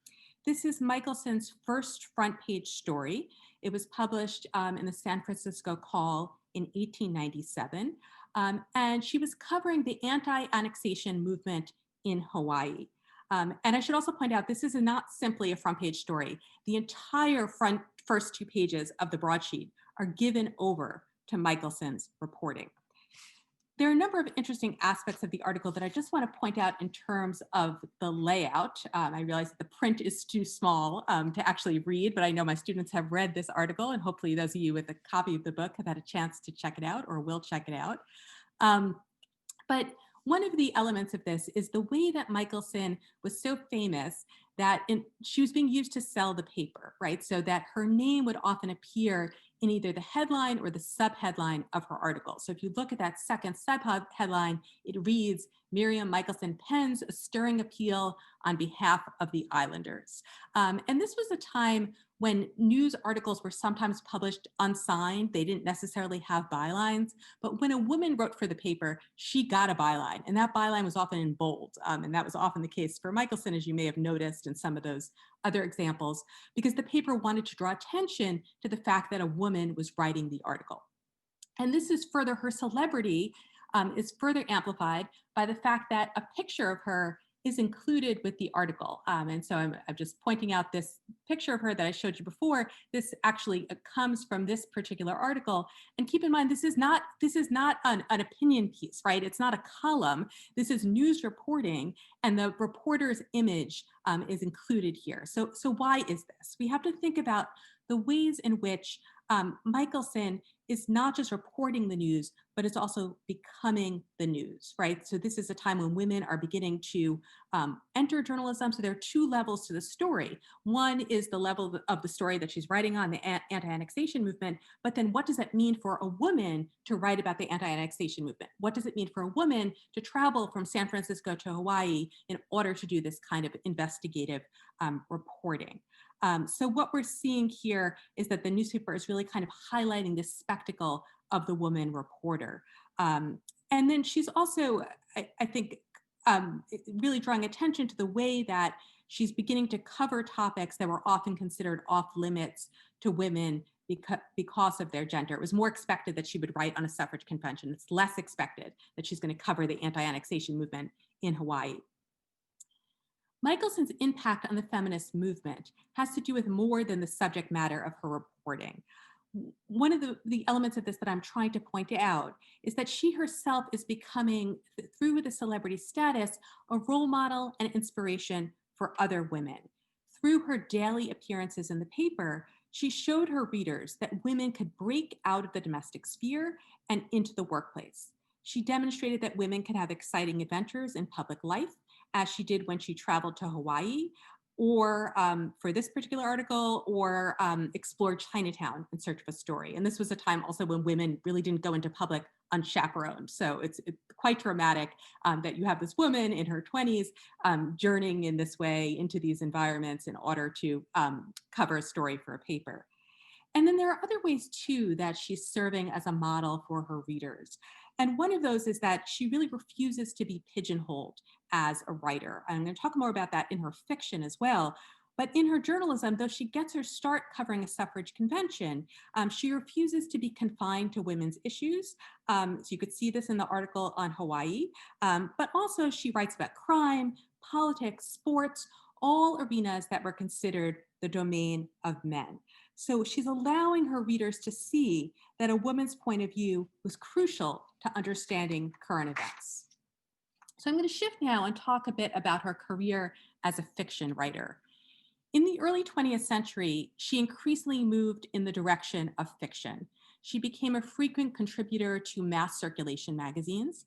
This is Michelson's first front page story. It was published in the San Francisco Call in 1897. And she was covering the anti-annexation movement in Hawaii. And I should also point out, this is not simply a front page story. The entire first 2 pages of the broadsheet are given over to Michelson's reporting. There are a number of interesting aspects of the article that I just want to point out in terms of the layout. I realize that the print is too small to actually read, but I know my students have read this article, and hopefully those of you with a copy of the book have had a chance to check it out or will check it out. But one of the elements of this is the way that Michelson was so famous that she was being used to sell the paper, right? So that her name would often appear in either the headline or the subheadline of her article. So if you look at that second subheadline, it reads, Miriam Michelson pens a stirring appeal on behalf of the Islanders. And this was a time when news articles were sometimes published unsigned. They didn't necessarily have bylines, but when a woman wrote for the paper, she got a byline, and that byline was often in bold. And that was often the case for Michelson, as you may have noticed in some of those other examples, because the paper wanted to draw attention to the fact that a woman was writing the article. And this is further, her celebrity is further amplified by the fact that a picture of her is included with the article. And so I'm just pointing out this picture of her that I showed you before. This actually comes from this particular article. And keep in mind, this is not an opinion piece, right? It's not a column. This is news reporting, and the reporter's image is included here. So why is this? We have to think about the ways in which Michelson is not just reporting the news, but it's also becoming the news, right? So this is a time when women are beginning to enter journalism. So there are two levels to the story. One is the level of the story that she's writing on, the anti-annexation movement, but then what does it mean for a woman to write about the anti-annexation movement? What does it mean for a woman to travel from San Francisco to Hawaii in order to do this kind of investigative reporting? So what we're seeing here is that the newspaper is really kind of highlighting this spectacle of the woman reporter. And then she's also, I think, really drawing attention to the way that she's beginning to cover topics that were often considered off limits to women because of their gender. It was more expected that she would write on a suffrage convention. It's less expected that she's going to cover the anti-annexation movement in Hawaii. Michelson's impact on the feminist movement has to do with more than the subject matter of her reporting. One of the elements of this that I'm trying to point out is that she herself is becoming, through the celebrity status, a role model and inspiration for other women. Through her daily appearances in the paper, she showed her readers that women could break out of the domestic sphere and into the workplace. She demonstrated that women could have exciting adventures in public life, as she did when she traveled to Hawaii, or for this particular article, or explored Chinatown in search of a story. And this was a time also when women really didn't go into public unchaperoned. So it's quite dramatic that you have this woman in her 20s journeying in this way into these environments in order to cover a story for a paper. And then there are other ways too that she's serving as a model for her readers. And one of those is that she really refuses to be pigeonholed as a writer. I'm going to talk more about that in her fiction as well. But in her journalism, though she gets her start covering a suffrage convention, she refuses to be confined to women's issues. So you could see this in the article on Hawaii. But also she writes about crime, politics, sports, all arenas that were considered the domain of men. So she's allowing her readers to see that a woman's point of view was crucial to understanding current events. So I'm going to shift now and talk a bit about her career as a fiction writer. In the early 20th century, she increasingly moved in the direction of fiction. She became a frequent contributor to mass circulation magazines.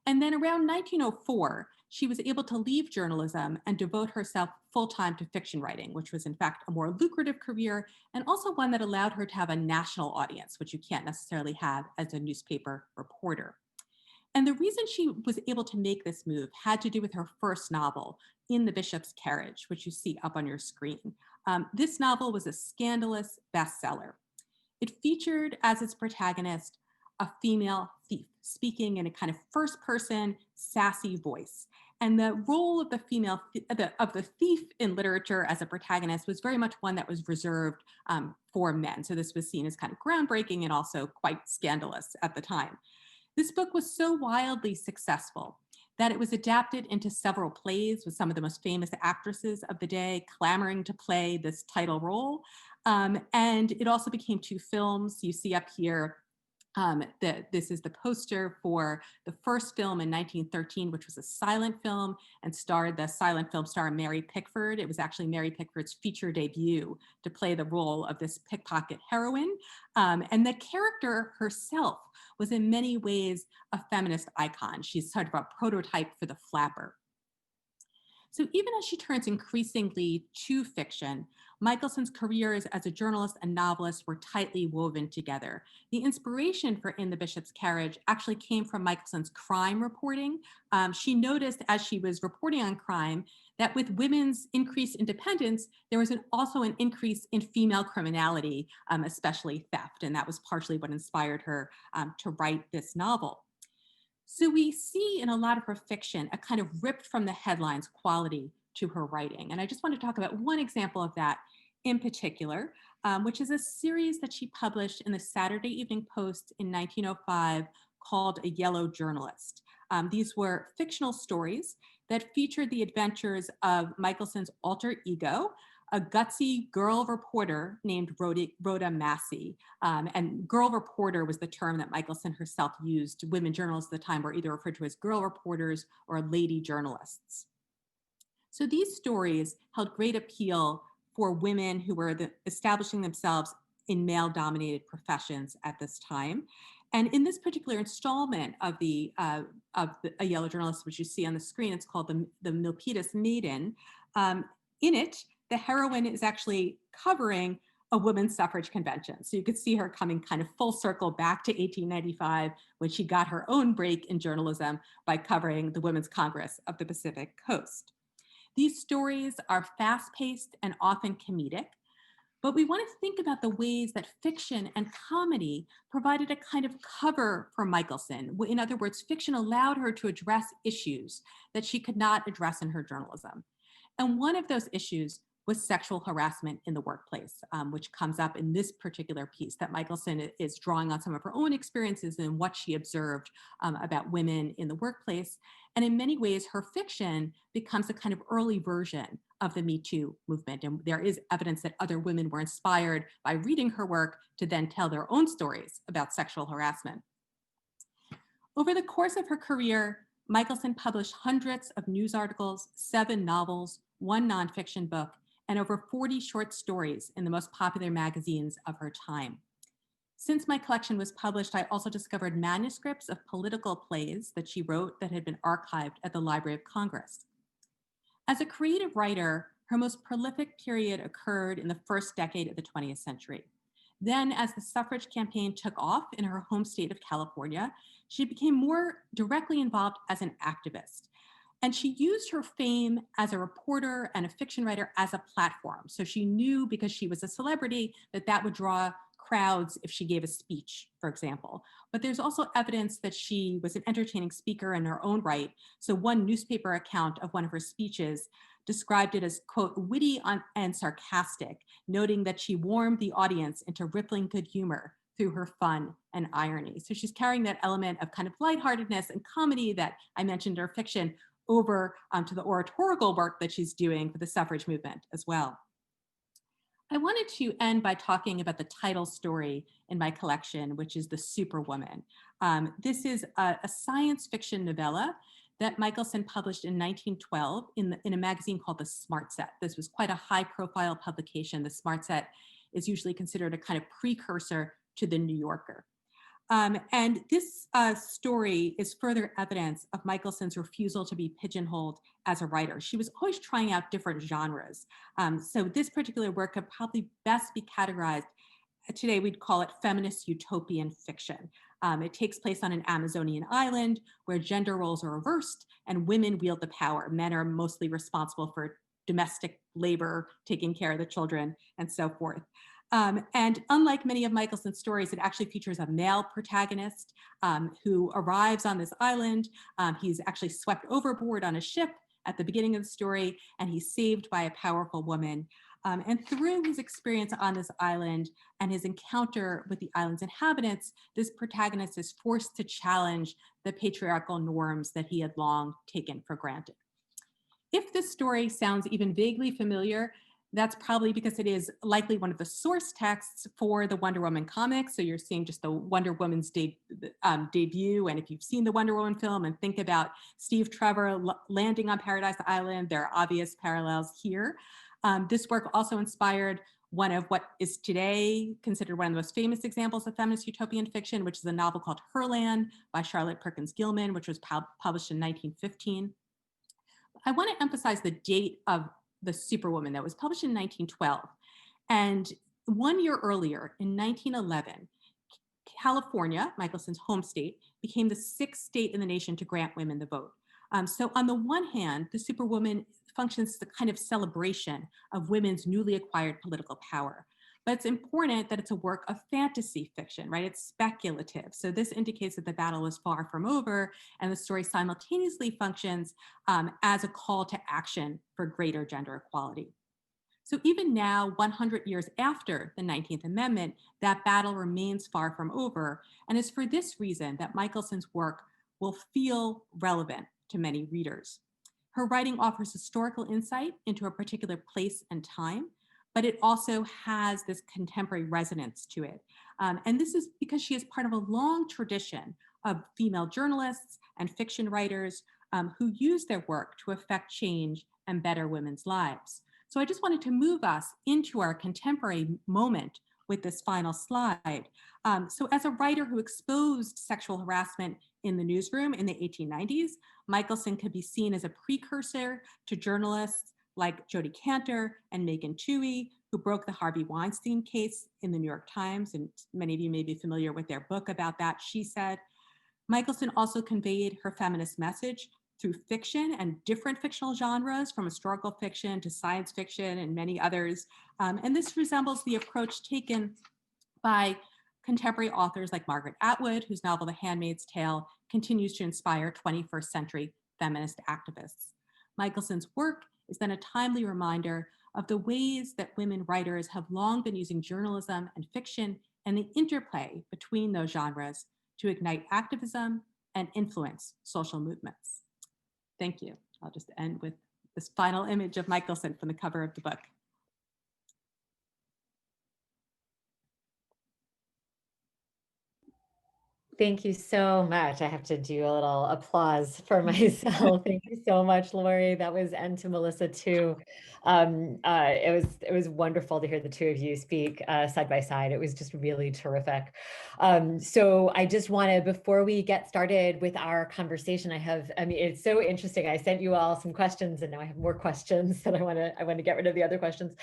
And then around 1904, she was able to leave journalism and devote herself full-time to fiction writing, which was in fact a more lucrative career and also one that allowed her to have a national audience, which you can't necessarily have as a newspaper reporter. And the reason she was able to make this move had to do with her first novel, In the Bishop's Carriage, which you see up on your screen. This novel was a scandalous bestseller. It featured as its protagonist a female thief speaking in a kind of first-person, sassy voice. And the role of the female of the thief in literature as a protagonist was very much one that was reserved for men. So this was seen as kind of groundbreaking and also quite scandalous at the time. This book was so wildly successful that it was adapted into several plays with some of the most famous actresses of the day clamoring to play this title role. And it also became 2 films. You see up here, this is the poster for the first film in 1913, which was a silent film and starred the silent film star Mary Pickford. It was actually Mary Pickford's feature debut to play the role of this pickpocket heroine. And the character herself was in many ways a feminist icon. She's sort of a prototype for the flapper. So even as she turns increasingly to fiction, Michelson's careers as a journalist and novelist were tightly woven together. The inspiration for In the Bishop's Carriage actually came from Michelson's crime reporting. She noticed as she was reporting on crime that with women's increased independence, there was also an increase in female criminality, especially theft. And that was partially what inspired her to write this novel. So we see in a lot of her fiction a kind of ripped from the headlines quality to her writing. And I just want to talk about one example of that in particular, which is a series that she published in the Saturday Evening Post in 1905 called A Yellow Journalist. These were fictional stories that featured the adventures of Michelson's alter ego, a gutsy girl reporter named Rhoda Massey. And girl reporter was the term that Michelson herself used. Women journalists at the time were either referred to as girl reporters or lady journalists. So these stories held great appeal for women who were establishing themselves in male-dominated professions at this time. And in this particular installment of A Yellow Journalist, which you see on the screen, it's called the Milpitas Maiden. In it, the heroine is actually covering a women's suffrage convention. So you could see her coming kind of full circle back to 1895 when she got her own break in journalism by covering the Women's Congress of the Pacific Coast. These stories are fast-paced and often comedic, but we want to think about the ways that fiction and comedy provided a kind of cover for Michelson. In other words, fiction allowed her to address issues that she could not address in her journalism. And one of those issues was sexual harassment in the workplace, which comes up in this particular piece that Michelson is drawing on some of her own experiences and what she observed about women in the workplace. And in many ways, her fiction becomes a kind of early version of the Me Too movement. And there is evidence that other women were inspired by reading her work to then tell their own stories about sexual harassment. Over the course of her career, Michelson published hundreds of news articles, 7 novels, 1 nonfiction book, and over 40 short stories in the most popular magazines of her time. Since my collection was published, I also discovered manuscripts of political plays that she wrote that had been archived at the Library of Congress. As a creative writer, her most prolific period occurred in the first decade of the 20th century. Then, as the suffrage campaign took off in her home state of California, she became more directly involved as an activist. And she used her fame as a reporter and a fiction writer as a platform. So she knew, because she was a celebrity, that that would draw crowds if she gave a speech, for example. But there's also evidence that she was an entertaining speaker in her own right. So one newspaper account of one of her speeches described it as, quote, witty and sarcastic, noting that she warmed the audience into rippling good humor through her fun and irony. So she's carrying that element of kind of lightheartedness and comedy that I mentioned in her fiction over to the oratorical work that she's doing for the suffrage movement as well. I wanted to end by talking about the title story in my collection, which is The Superwoman. This is a science fiction novella that Michelson published in 1912 in a magazine called The Smart Set. This was quite a high-profile publication. The Smart Set is usually considered a kind of precursor to The New Yorker. And this story is further evidence of Michelson's refusal to be pigeonholed as a writer. She was always trying out different genres. So this particular work could probably best be categorized, today we'd call it feminist utopian fiction. It takes place on an Amazonian island where gender roles are reversed and women wield the power. Men are mostly responsible for domestic labor, taking care of the children, and so forth. And unlike many of Michelson's stories, it actually features a male protagonist who arrives on this island. He's actually swept overboard on a ship at the beginning of the story, and he's saved by a powerful woman. And through his experience on this island and his encounter with the island's inhabitants, this protagonist is forced to challenge the patriarchal norms that he had long taken for granted. If this story sounds even vaguely familiar, that's probably because it is likely one of the source texts for the Wonder Woman comics. So you're seeing just the Wonder Woman's debut. And if you've seen the Wonder Woman film and think about Steve Trevor landing on Paradise Island, there are obvious parallels here. This work also inspired one of what is today considered one of the most famous examples of feminist utopian fiction, which is a novel called Herland by Charlotte Perkins Gilman, which was published in 1915. I want to emphasize the date of the Superwoman that was published in 1912. And 1 year earlier, in 1911, California, Michelson's home state, became the 6th state in the nation to grant women the vote. So on the one hand, the Superwoman functions as a kind of celebration of women's newly acquired political power. But it's important that it's a work of fantasy fiction, right? It's speculative. So this indicates that the battle is far from over, and the story simultaneously functions as a call to action for greater gender equality. So even now, 100 years after the 19th Amendment, that battle remains far from over. And it's for this reason that Michelson's work will feel relevant to many readers. Her writing offers historical insight into a particular place and time, but it also has this contemporary resonance to it. And this is because she is part of a long tradition of female journalists and fiction writers who use their work to affect change and better women's lives. So I just wanted to move us into our contemporary moment with this final slide. So as a writer who exposed sexual harassment in the newsroom in the 1890s, Michelson could be seen as a precursor to journalists like Jodi Kantor and Megan Twohey, who broke the Harvey Weinstein case in the New York Times, and many of you may be familiar with their book about that, She Said. Michelson also conveyed her feminist message through fiction and different fictional genres, from historical fiction to science fiction and many others. And this resembles the approach taken by contemporary authors like Margaret Atwood, whose novel The Handmaid's Tale continues to inspire 21st century feminist activists. Michelson's work is then a timely reminder of the ways that women writers have long been using journalism and fiction and the interplay between those genres to ignite activism and influence social movements. Thank you. I'll just end with this final image of Michelson from the cover of the book. Thank you so much. I have to do a little applause for myself. Thank you so much, Lori. That was, and to Melissa too. It was wonderful to hear the two of you speak side by side. It was just really terrific. So I just want to, before we get started with our conversation, I mean, it's so interesting. I sent you all some questions, and now I have more questions that I want to get rid of the other questions.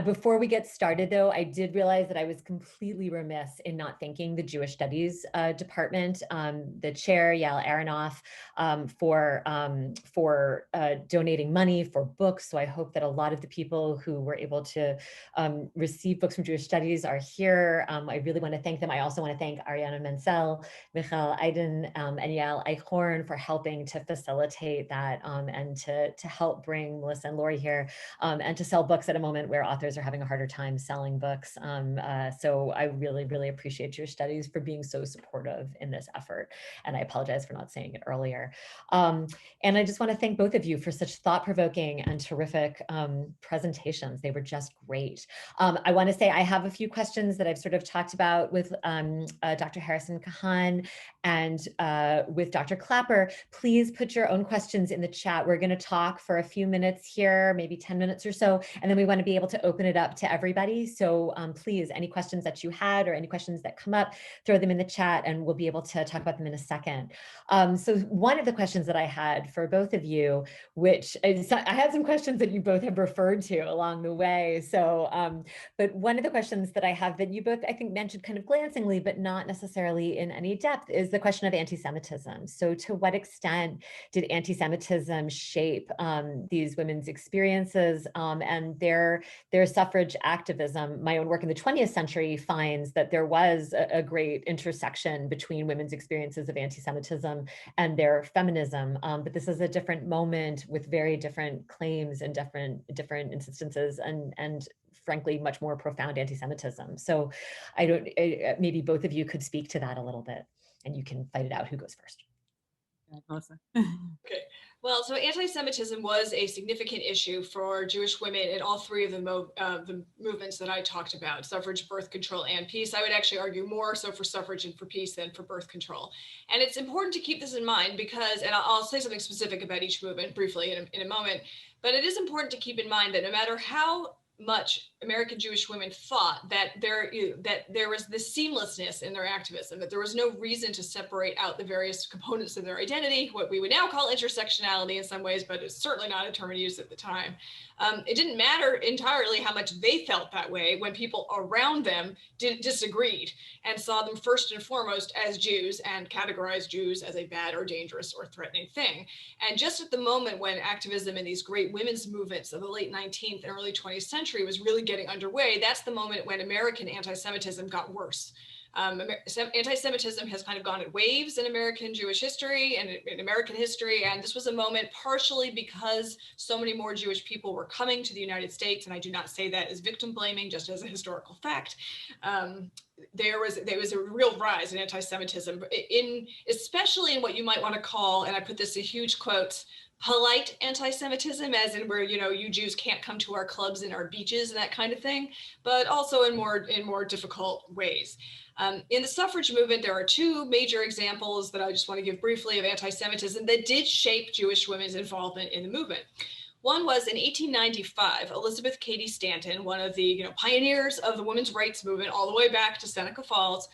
Before we get started, though, I did realize that I was completely remiss in not thanking the Jewish Studies department, the chair, Yael Aronoff, for donating money for books. So I hope that a lot of the people who were able to receive books from Jewish Studies are here. I really want to thank them. I also want to thank Ariana Menzel, Michael Eiden, and Yael Eichhorn for helping to facilitate that and to help bring Melissa and Lori here and to sell books at a moment where authors are having a harder time selling books. So I really, really appreciate Jewish Studies for being so supportive in this effort. And I apologize for not saying it earlier. And I just want to thank both of you for such thought-provoking and terrific presentations. They were just great. I want to say I have a few questions that I've sort of talked about with Dr. Harrison-Kahan and with Dr. Klapper. Please put your own questions in the chat. We're going to talk for a few minutes here, maybe 10 minutes or so, and then we want to be able to open it up to everybody. So please, any questions that you had or any questions that come up, throw them in the chat and we'll be able to talk about them in a second. So one of the questions that I had for both of you, which is, I had some questions that you both have referred to along the way. So, but one of the questions that I have that you both, I think, mentioned kind of glancingly, but not necessarily in any depth, is the question of anti-Semitism. So to what extent did anti-Semitism shape these women's experiences and their suffrage activism? My own work in the 20th century finds that there was a great intersection between women's experiences of anti-Semitism and their feminism. But this is a different moment with very different claims and different instances and frankly, much more profound anti-Semitism. So maybe both of you could speak to that a little bit and you can fight it out who goes first. Okay. Well, so anti-Semitism was a significant issue for Jewish women in all three of the movements that I talked about: suffrage, birth control, and peace. I would actually argue more so for suffrage and for peace than for birth control. And it's important to keep this in mind because, and I'll say something specific about each movement briefly in a moment, but it is important to keep in mind that no matter how much American Jewish women thought that there was this seamlessness in their activism, that there was no reason to separate out the various components of their identity, what we would now call intersectionality in some ways, but it's certainly not a term used at the time. It didn't matter entirely how much they felt that way when people around them disagreed and saw them first and foremost as Jews and categorized Jews as a bad or dangerous or threatening thing. And just at the moment when activism in these great women's movements of the late 19th and early 20th century was really getting underway, that's the moment when American anti-Semitism got worse. Anti-Semitism has kind of gone in waves in American Jewish history and in American history. And this was a moment partially because so many more Jewish people were coming to the United States. And I do not say that as victim blaming, just as a historical fact. There was a real rise in anti-Semitism, especially in what you might want to call, and I put this in huge quotes, polite anti-Semitism, as in where, you Jews can't come to our clubs and our beaches and that kind of thing, but also in more difficult ways. In the suffrage movement, there are two major examples that I just want to give briefly of anti-Semitism that did shape Jewish women's involvement in the movement. One was in 1895, Elizabeth Cady Stanton, one of the pioneers of the women's rights movement all the way back to Seneca Falls,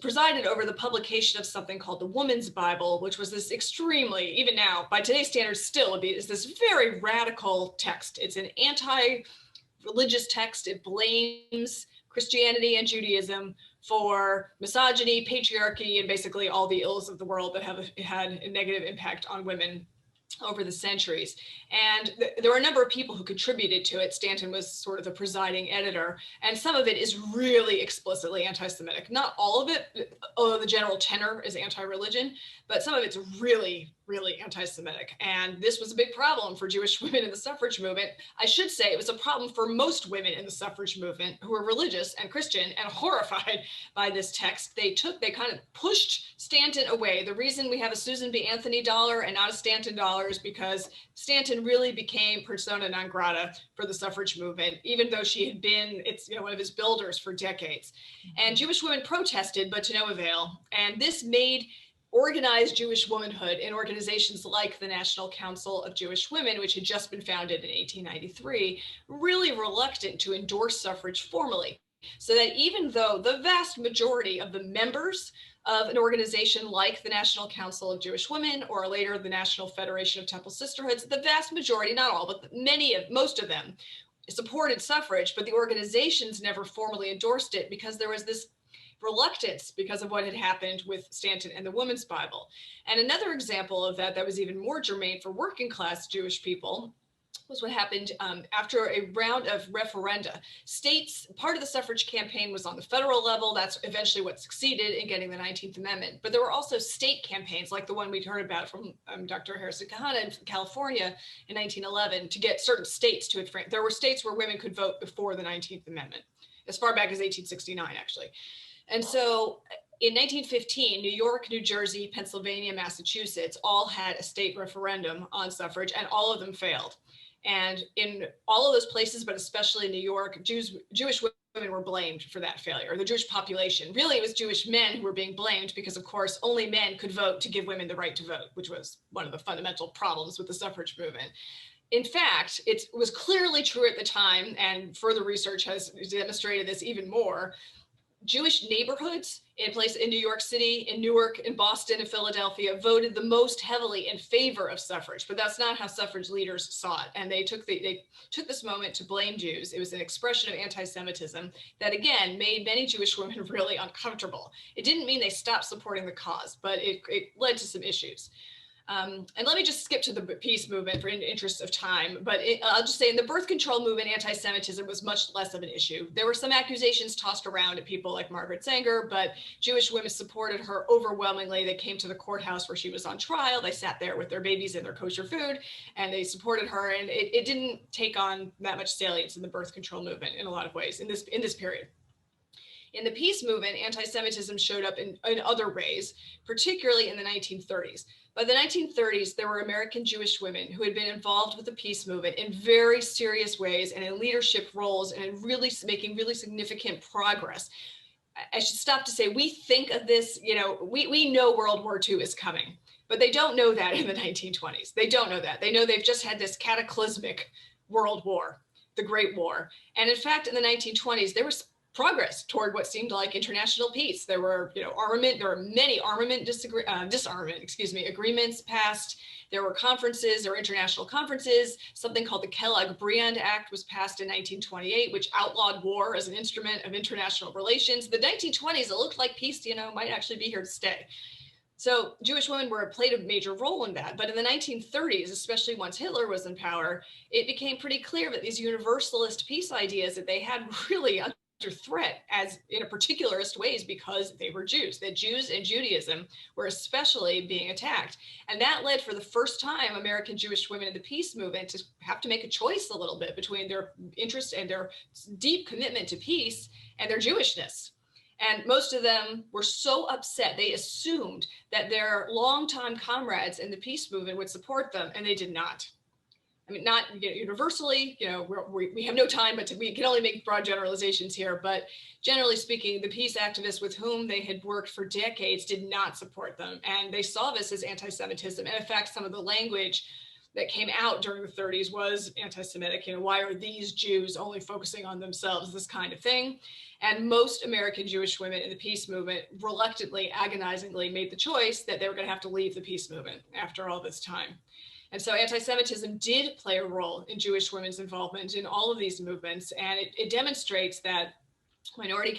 presided over the publication of something called the Woman's Bible, which was this extremely, even now, by today's standards, still is this very radical text. It's an anti-religious text. It blames Christianity and Judaism for misogyny, patriarchy, and basically all the ills of the world that have had a negative impact on women over the centuries. And there were a number of people who contributed to it. Stanton was sort of the presiding editor, and some of it is really explicitly anti-Semitic. Not all of it, although the general tenor is anti-religion, but some of it's really, really anti-Semitic. And this was a big problem for Jewish women in the suffrage movement. I should say it was a problem for most women in the suffrage movement who were religious and Christian and horrified by this text. They kind of pushed Stanton away. The reason we have a Susan B. Anthony dollar and not a Stanton dollar is because Stanton really became persona non grata for the suffrage movement, even though she had been one of his builders for decades. And Jewish women protested, but to no avail. And this made organized Jewish womanhood in organizations like the National Council of Jewish Women, which had just been founded in 1893, really reluctant to endorse suffrage formally. So that even though the vast majority of the members of an organization like the National Council of Jewish Women, or later the National Federation of Temple Sisterhoods, the vast majority, not all, but most of them supported suffrage, but the organizations never formally endorsed it because there was this reluctance because of what had happened with Stanton and the Woman's Bible. And another example of that was even more germane for working class Jewish people was what happened after a round of referenda. States, part of the suffrage campaign was on the federal level. That's eventually what succeeded in getting the 19th Amendment. But there were also state campaigns like the one we heard about from Dr. Harrison-Kahan in California in 1911 to get certain states to advance. There were states where women could vote before the 19th Amendment, as far back as 1869, actually. And so in 1915, New York, New Jersey, Pennsylvania, Massachusetts all had a state referendum on suffrage, and all of them failed. And in all of those places, but especially in New York, Jewish women were blamed for that failure, the Jewish population. Really, it was Jewish men who were being blamed because, of course, only men could vote to give women the right to vote, which was one of the fundamental problems with the suffrage movement. In fact, it was clearly true at the time, and further research has demonstrated this even more. Jewish neighborhoods in New York City, in Newark, in Boston, and Philadelphia voted the most heavily in favor of suffrage, but that's not how suffrage leaders saw it. And they took this moment to blame Jews. It was an expression of anti-Semitism that, again, made many Jewish women really uncomfortable. It didn't mean they stopped supporting the cause, but it led to some issues. And let me just skip to the peace movement for interest of time, but I'll just say in the birth control movement, anti-Semitism was much less of an issue. There were some accusations tossed around at people like Margaret Sanger, but Jewish women supported her overwhelmingly. They came to the courthouse where she was on trial. They sat there with their babies and their kosher food, and they supported her. And it didn't take on that much salience in the birth control movement in a lot of ways in this period. In the peace movement, anti-Semitism showed up in other ways, particularly in the 1930s. By the 1930s, there were American Jewish women who had been involved with the peace movement in very serious ways and in leadership roles and in really making really significant progress. I should stop to say, we think of this, we know World War II is coming, but they don't know that in the 1920s. They don't know that. They know they've just had this cataclysmic world war. the Great War. And in fact, in the 1920s, there was progress toward what seemed like international peace. There were, there were many disarmament agreements passed. There were conferences, there were international conferences. Something called the Kellogg-Briand Act was passed in 1928, which outlawed war as an instrument of international relations. The 1920s, it looked like peace, might actually be here to stay. So Jewish women played a major role in that. But in the 1930s, especially once Hitler was in power, it became pretty clear that these universalist peace ideas that they had really under threat as in a particularist ways because they were Jews, that Jews and Judaism were especially being attacked. And that led for the first time American Jewish women in the peace movement to have to make a choice a little bit between their interest and their deep commitment to peace and their Jewishness. And most of them were so upset, they assumed that their longtime comrades in the peace movement would support them, and they did not. I mean, not universally, we have no time, but we can only make broad generalizations here. But generally speaking, the peace activists with whom they had worked for decades did not support them. And they saw this as anti-Semitism. And in fact, some of the language that came out during the 30s was anti-Semitic. Why are these Jews only focusing on themselves, this kind of thing. And most American Jewish women in the peace movement reluctantly, agonizingly made the choice that they were going to have to leave the peace movement after all this time. And so anti-Semitism did play a role in Jewish women's involvement in all of these movements. And it demonstrates that minority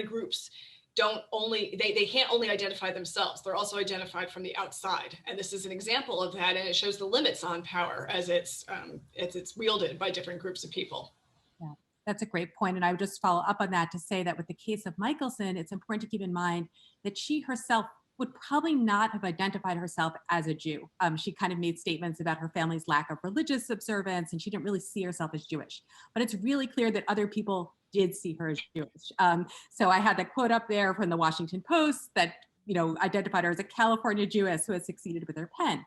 groups they can't only identify themselves, they're also identified from the outside. And this is an example of that. And it shows the limits on power as it's wielded by different groups of people. Yeah, that's a great point. And I would just follow up on that to say that with the case of Michelson, it's important to keep in mind that she herself would probably not have identified herself as a Jew. She kind of made statements about her family's lack of religious observance, and she didn't really see herself as Jewish. But it's really clear that other people did see her as Jewish. So I had that quote up there from the Washington Post that identified her as a California Jewess who had succeeded with her pen.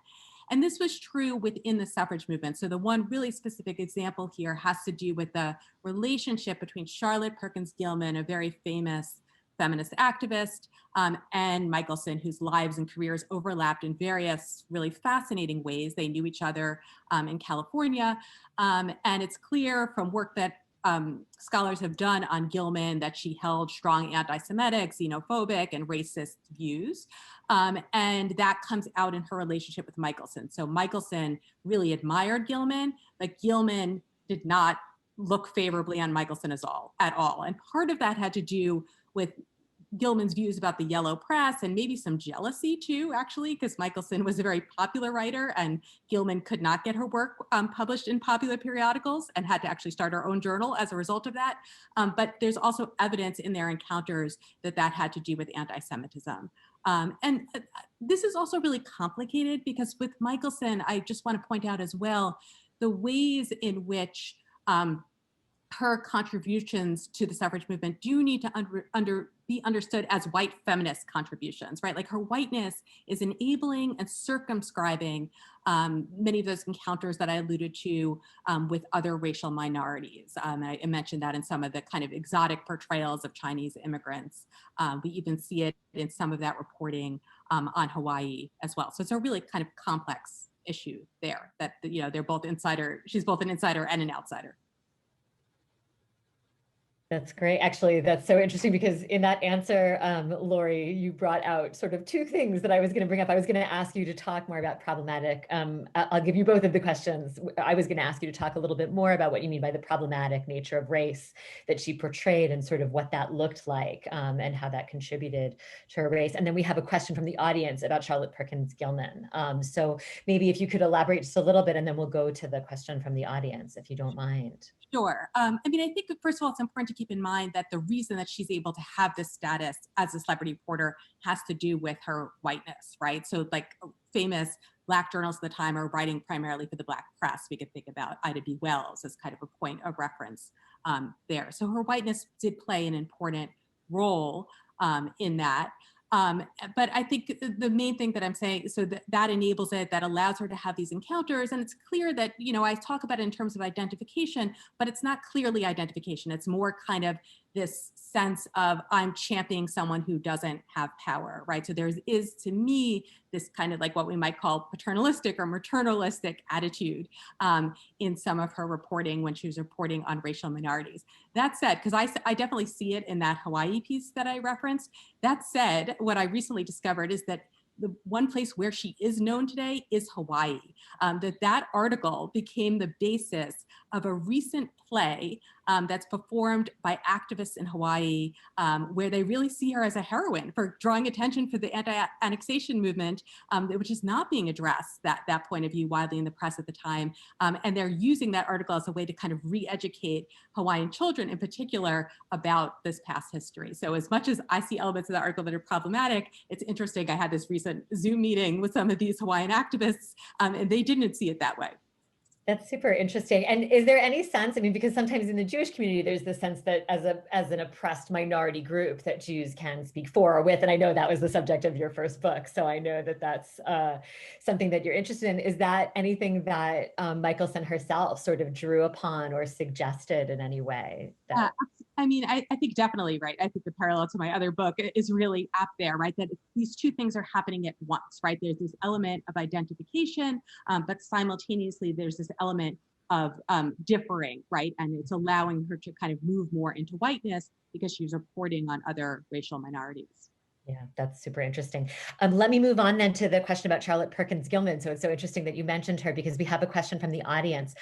And this was true within the suffrage movement. So the one really specific example here has to do with the relationship between Charlotte Perkins Gilman, a very famous feminist activist, and Michelson, whose lives and careers overlapped in various really fascinating ways. They knew each other in California. And it's clear from work that scholars have done on Gilman that she held strong anti-Semitic, xenophobic, and racist views. And that comes out in her relationship with Michelson. So Michelson really admired Gilman, but Gilman did not look favorably on Michelson at all. And part of that had to do with Gilman's views about the yellow press and maybe some jealousy too, actually, because Michelson was a very popular writer and Gilman could not get her work published in popular periodicals and had to actually start her own journal as a result of that. But there's also evidence in their encounters that had to do with anti-Semitism. And this is also really complicated because with Michelson, I just want to point out as well, the ways in which her contributions to the suffrage movement do need to be understood as white feminist contributions, right? Like her whiteness is enabling and circumscribing many of those encounters that I alluded to with other racial minorities. I mentioned that in some of the kind of exotic portrayals of Chinese immigrants. We even see it in some of that reporting on Hawaii as well. So it's a really kind of complex issue there that, they're both she's both an insider and an outsider. That's great. Actually, that's so interesting because in that answer, Lori, you brought out sort of two things that I was going to bring up. I was going to ask you to talk more about problematic. I'll give you both of the questions. I was going to ask you to talk a little bit more about what you mean by the problematic nature of race that she portrayed and sort of what that looked like and how that contributed to her race. And then we have a question from the audience about Charlotte Perkins Gilman. So maybe if you could elaborate just a little bit, and then we'll go to the question from the audience, if you don't mind. Sure. I think, first of all, it's important to keep in mind that the reason that she's able to have this status as a celebrity reporter has to do with her whiteness, right? So like famous Black journalists at the time are writing primarily for the Black press. We could think about Ida B. Wells as kind of a point of reference there. So her whiteness did play an important role in that. But I think the main thing that I'm saying, so that enables it, that allows her to have these encounters. And it's clear that, I talk about it in terms of identification, but it's not clearly identification. It's more kind of this sense of I'm championing someone who doesn't have power, right? So there is, to me, this kind of like what we might call paternalistic or maternalistic attitude in some of her reporting when she was reporting on racial minorities. That said, because I definitely see it in that Hawaii piece that I referenced. That said, what I recently discovered is that the one place where she is known today is Hawaii. That article became the basis of a recent play that's performed by activists in Hawaii, where they really see her as a heroine for drawing attention for the anti-annexation movement, which is not being addressed, that point of view widely in the press at the time. And they're using that article as a way to kind of re-educate Hawaiian children in particular about this past history. So as much as I see elements of the article that are problematic, it's interesting. I had this recent Zoom meeting with some of these Hawaiian activists, and they didn't see it that way. That's super interesting. And is there any sense, I mean, because sometimes in the Jewish community, there's the sense that as an oppressed minority group that Jews can speak for or with, and I know that was the subject of your first book, so I know that that's something that you're interested in. Is that anything that Michelson herself sort of drew upon or suggested in any way? I mean, I think definitely, right? I think the parallel to my other book is really up there, right? That these two things are happening at once, right? There's this element of identification, but simultaneously there's this element of differing, right? And it's allowing her to kind of move more into whiteness because she's reporting on other racial minorities. Yeah, that's super interesting. Let me move on then to the question about Charlotte Perkins Gilman. So it's so interesting that you mentioned her because we have a question from the audience.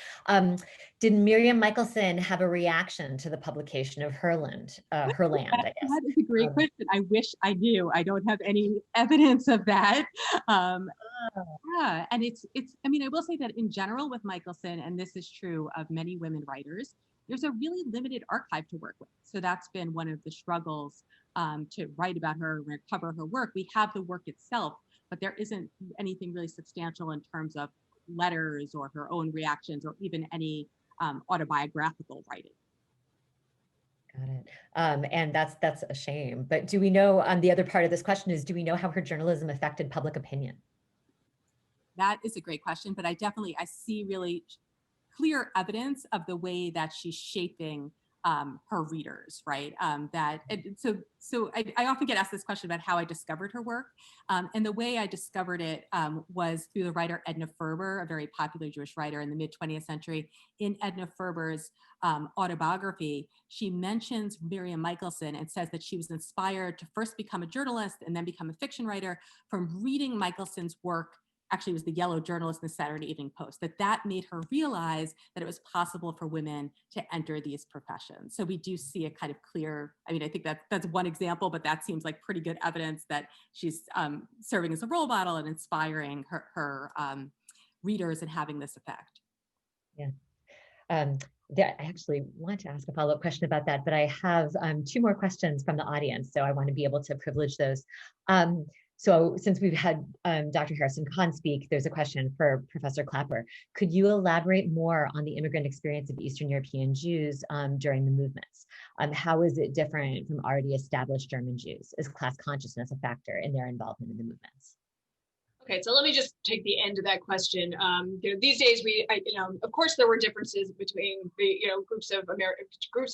Did Miriam Michelson have a reaction to the publication of Herland, Herland, I guess? That is a great question. I wish I knew. I don't have any evidence of that. Yeah, and it's. I mean, I will say that in general with Michelson, and this is true of many women writers, there's a really limited archive to work with. So that's been one of the struggles to write about her or cover her work. We have the work itself, but there isn't anything really substantial in terms of letters or her own reactions or even any autobiographical writing. Got it. And that's a shame. But do we know, the other part of this question is, do we know how her journalism affected public opinion? That is a great question, but I see really clear evidence of the way that she's shaping her readers, right? So I often get asked this question about how I discovered her work. And the way I discovered it was through the writer Edna Ferber, a very popular Jewish writer in the mid-20th century. In Edna Ferber's autobiography, she mentions Miriam Michelson and says that she was inspired to first become a journalist and then become a fiction writer from reading Michelson's work. Actually, it was the yellow journalist in the Saturday Evening Post, that made her realize that it was possible for women to enter these professions. So we do see a kind of clear, I mean, I think that's one example, but that seems like pretty good evidence that she's serving as a role model and inspiring her readers and having this effect. Yeah. I actually want to ask a follow-up question about that, but I have two more questions from the audience, so I want to be able to privilege those. So since we've had Dr. Harrison-Kahan speak, there's a question for Professor Klapper. Could you elaborate more on the immigrant experience of Eastern European Jews during the movements? How is it different from already established German Jews? Is class consciousness a factor in their involvement in the movements? Okay, so let me just take the end of that question. These days, of course, there were differences between the groups of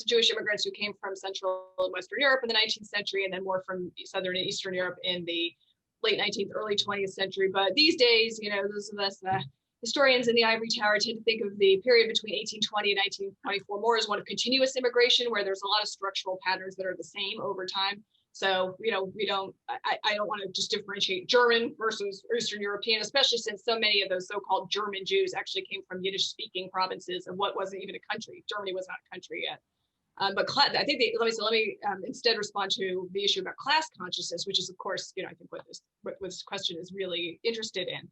Jewish immigrants who came from Central and Western Europe in the 19th century, and then more from Southern and Eastern Europe in the late 19th, early 20th century. But these days, those of us historians in the ivory tower tend to think of the period between 1820 and 1924 more as one of continuous immigration, where there's a lot of structural patterns that are the same over time. So, I don't want to just differentiate German versus Eastern European, especially since so many of those so-called German Jews actually came from Yiddish-speaking provinces of what wasn't even a country. Germany was not a country yet. But I think let me instead respond to the issue about class consciousness, which is, of course, I think what this question is really interested in.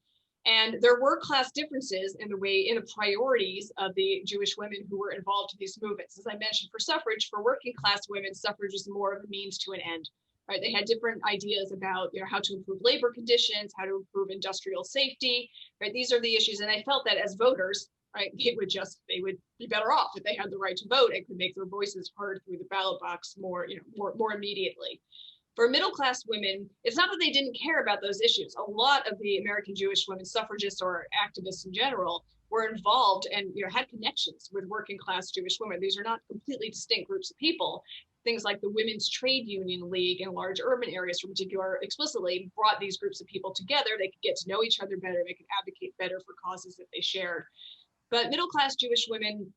And there were class differences in the priorities of the Jewish women who were involved in these movements. As I mentioned, for suffrage, for working class women, suffrage was more of a means to an end, right? They had different ideas about how to improve labor conditions, how to improve industrial safety, right? These are the issues. And I felt that as voters, right, they would be better off if they had the right to vote and could make their voices heard through the ballot box more immediately. For middle-class women, it's not that they didn't care about those issues. A lot of the American Jewish women suffragists or activists in general were involved and had connections with working-class Jewish women. These are not completely distinct groups of people. things like the Women's Trade Union League in large urban areas, in particular, explicitly brought these groups of people together. They could get to know each other better. They could advocate better for causes that they shared. But middle-class Jewish women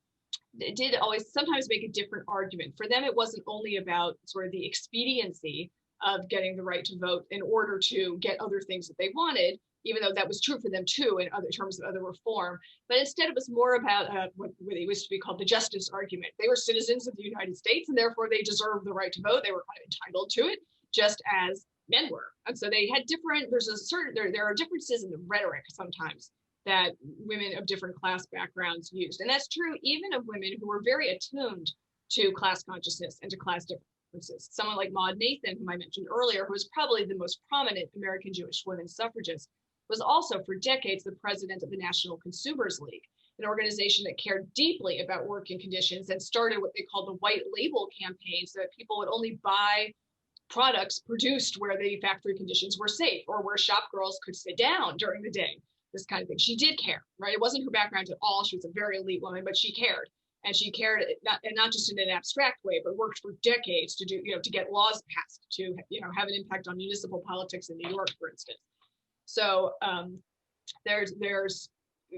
did always sometimes make a different argument. For them, it wasn't only about sort of the expediency of getting the right to vote in order to get other things that they wanted, even though that was true for them too in other terms of other reform. But instead, it was more about what it used to be called the justice argument. They were citizens of the United States, and therefore they deserved the right to vote. They were kind of entitled to it, just as men were. And so they had different, there are differences in the rhetoric sometimes that women of different class backgrounds used. And that's true even of women who were very attuned to class consciousness and to class differences. Someone like Maud Nathan, whom I mentioned earlier, who was probably the most prominent American Jewish women suffragist, was also for decades the president of the National Consumers League, an organization that cared deeply about working conditions and started what they called the white label campaign, so that people would only buy products produced where the factory conditions were safe or where shop girls could sit down during the day. This kind of thing. She did care, right? It wasn't her background at all. She was a very elite woman, but she cared. And she cared not just in an abstract way, but worked for decades to do, to get laws passed, to, have an impact on municipal politics in New York, for instance. So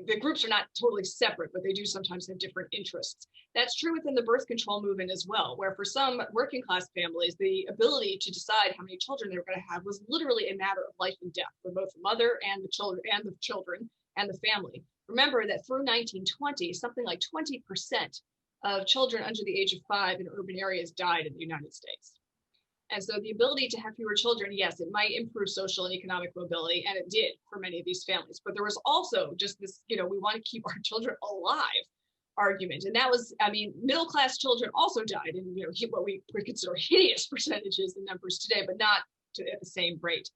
the groups are not totally separate, but they do sometimes have different interests. That's true within the birth control movement as well, where for some working class families, the ability to decide how many children they were going to have was literally a matter of life and death for both the mother and the children and the family. Remember that through 1920, something like 20% of children under the age of 5 in urban areas died in the United States. And so the ability to have fewer children, yes, it might improve social and economic mobility, and it did for many of these families. But there was also just this, we want to keep our children alive argument. And that was, middle-class children also died in, what we would consider hideous percentages in numbers today, but not at the same rate.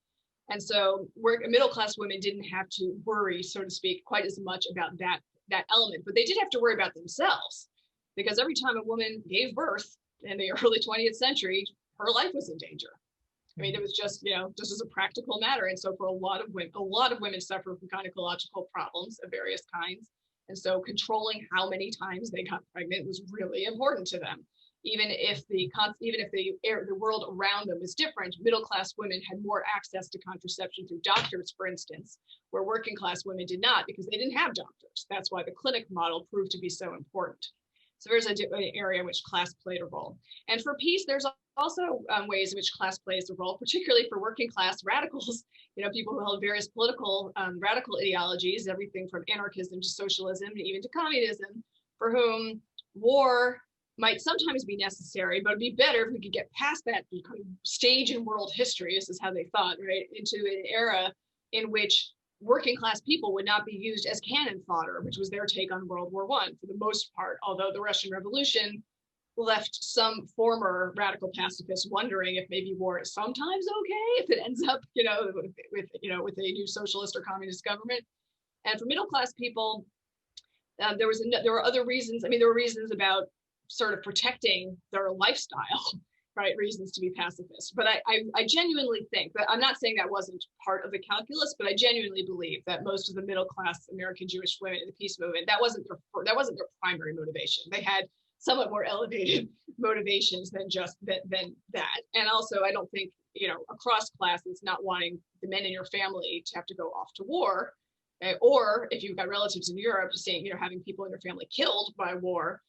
And so middle-class women didn't have to worry, so to speak, quite as much about that element, but they did have to worry about themselves, because every time a woman gave birth in the early 20th century, her life was in danger. It was just, just as a practical matter. And so for a lot of women suffer from gynecological problems of various kinds. And so controlling how many times they got pregnant was really important to them. Even if the world around them is different, middle-class women had more access to contraception through doctors, for instance, where working-class women did not, because they didn't have doctors. That's why the clinic model proved to be so important. So there's an area in which class played a role. And for peace, there's also ways in which class plays a role, particularly for working class radicals, people who held various political radical ideologies, everything from anarchism to socialism and even to communism, for whom war might sometimes be necessary, but it'd be better if we could get past that kind of stage in world history, this is how they thought, right, into an era in which working class people would not be used as cannon fodder, which was their take on World War I for the most part, although the Russian Revolution left some former radical pacifists wondering if maybe war is sometimes okay if it ends up, with a new socialist or communist government. And for middle class people, there were other reasons. There were reasons about sort of protecting their lifestyle, right? Reasons to be pacifists. But I genuinely think that, I'm not saying that wasn't part of the calculus, but I genuinely believe that most of the middle class American Jewish women in the peace movement, that wasn't their primary motivation. They had somewhat more elevated motivations than just that. And also, I don't think, across classes, not wanting the men in your family to have to go off to war, or if you've got relatives in Europe, saying, having people in your family killed by war,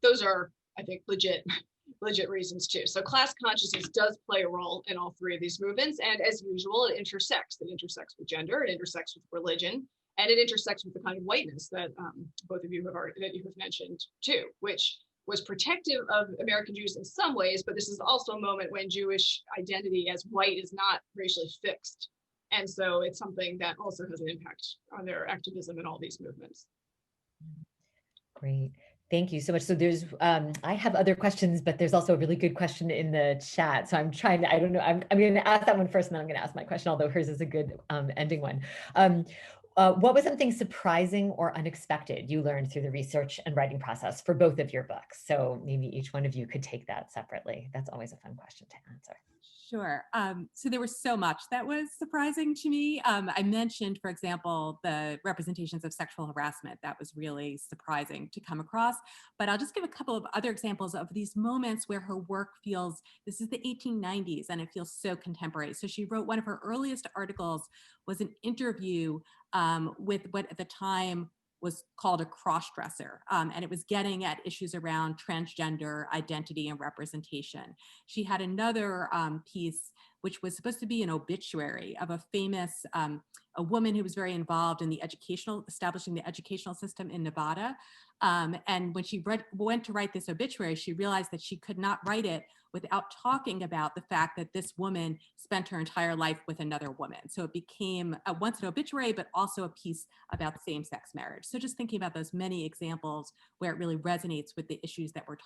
those are, I think, legit reasons too. So class consciousness does play a role in all three of these movements. And as usual, it intersects. It intersects with gender, it intersects with religion, and it intersects with the kind of whiteness that both of you have mentioned too, which was protective of American Jews in some ways, but this is also a moment when Jewish identity as white is not racially fixed. And so it's something that also has an impact on their activism in all these movements. Great. Thank you so much. So there's, I have other questions, but there's also a really good question in the chat. So I'm trying to, I don't know, I'm going to ask that one first, and then I'm going to ask my question, although hers is a good ending one. What was something surprising or unexpected you learned through the research and writing process for both of your books? So maybe each one of you could take that separately. That's always a fun question to answer. Sure. So there was so much that was surprising to me. I mentioned, for example, the representations of sexual harassment. That was really surprising to come across. But I'll just give a couple of other examples of these moments where her work feels, this is the 1890s, and it feels so contemporary. So she wrote, one of her earliest articles was an interview with what at the time was called a cross-dresser, and it was getting at issues around transgender identity and representation. She had another piece which was supposed to be an obituary of a famous, a woman who was very involved in the establishing the educational system in Nevada. And when she went to write this obituary, she realized that she could not write it without talking about the fact that this woman spent her entire life with another woman. So it became once an obituary, but also a piece about same-sex marriage. So just thinking about those many examples where it really resonates with the issues that we're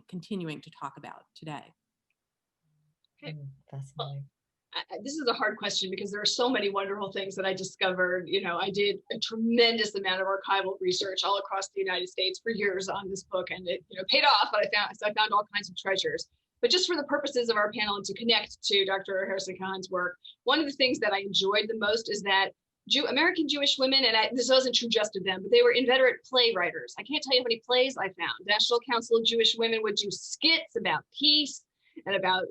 continuing to talk about today. Okay. Fascinating. This is a hard question because there are so many wonderful things that I discovered. You know, I did a tremendous amount of archival research all across the United States for years on this book, and it paid off. But I found all kinds of treasures. But just for the purposes of our panel and to connect to Dr. Harrison-Kahan's work, one of the things that I enjoyed the most is that American Jewish women, and this wasn't true just of them, but they were inveterate playwriters. I can't tell you how many plays I found. National Council of Jewish Women would do skits about peace and about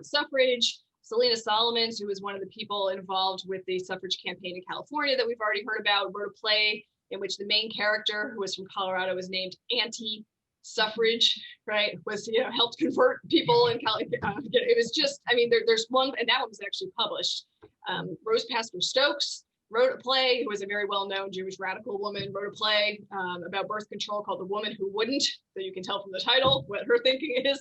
suffrage. Selena Solomons, who was one of the people involved with the suffrage campaign in California that we've already heard about, wrote a play in which the main character, who was from Colorado, was named Anti-Suffrage, right? Was, helped convert people in California. It was just, I mean, there's one, and that one was actually published. Rose Pastor Stokes wrote a play, who was a very well-known Jewish radical woman, wrote a play about birth control called The Woman Who Wouldn't. So you can tell from the title what her thinking is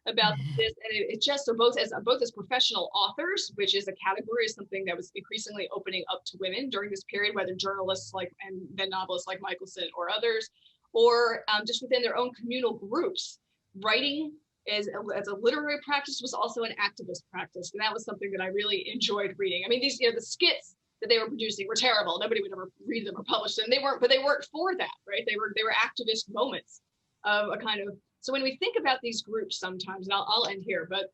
about this. And it just, so both as professional authors, which is a category, is something that was increasingly opening up to women during this period, whether journalists and then novelists like Michelson or others, or just within their own communal groups. Writing as a literary practice was also an activist practice. And that was something that I really enjoyed reading. I mean, these, the skits that they were producing were terrible. Nobody would ever read them or publish them. They weren't for that, right? They were activist moments of a kind of. So when we think about these groups sometimes, and I'll end here, but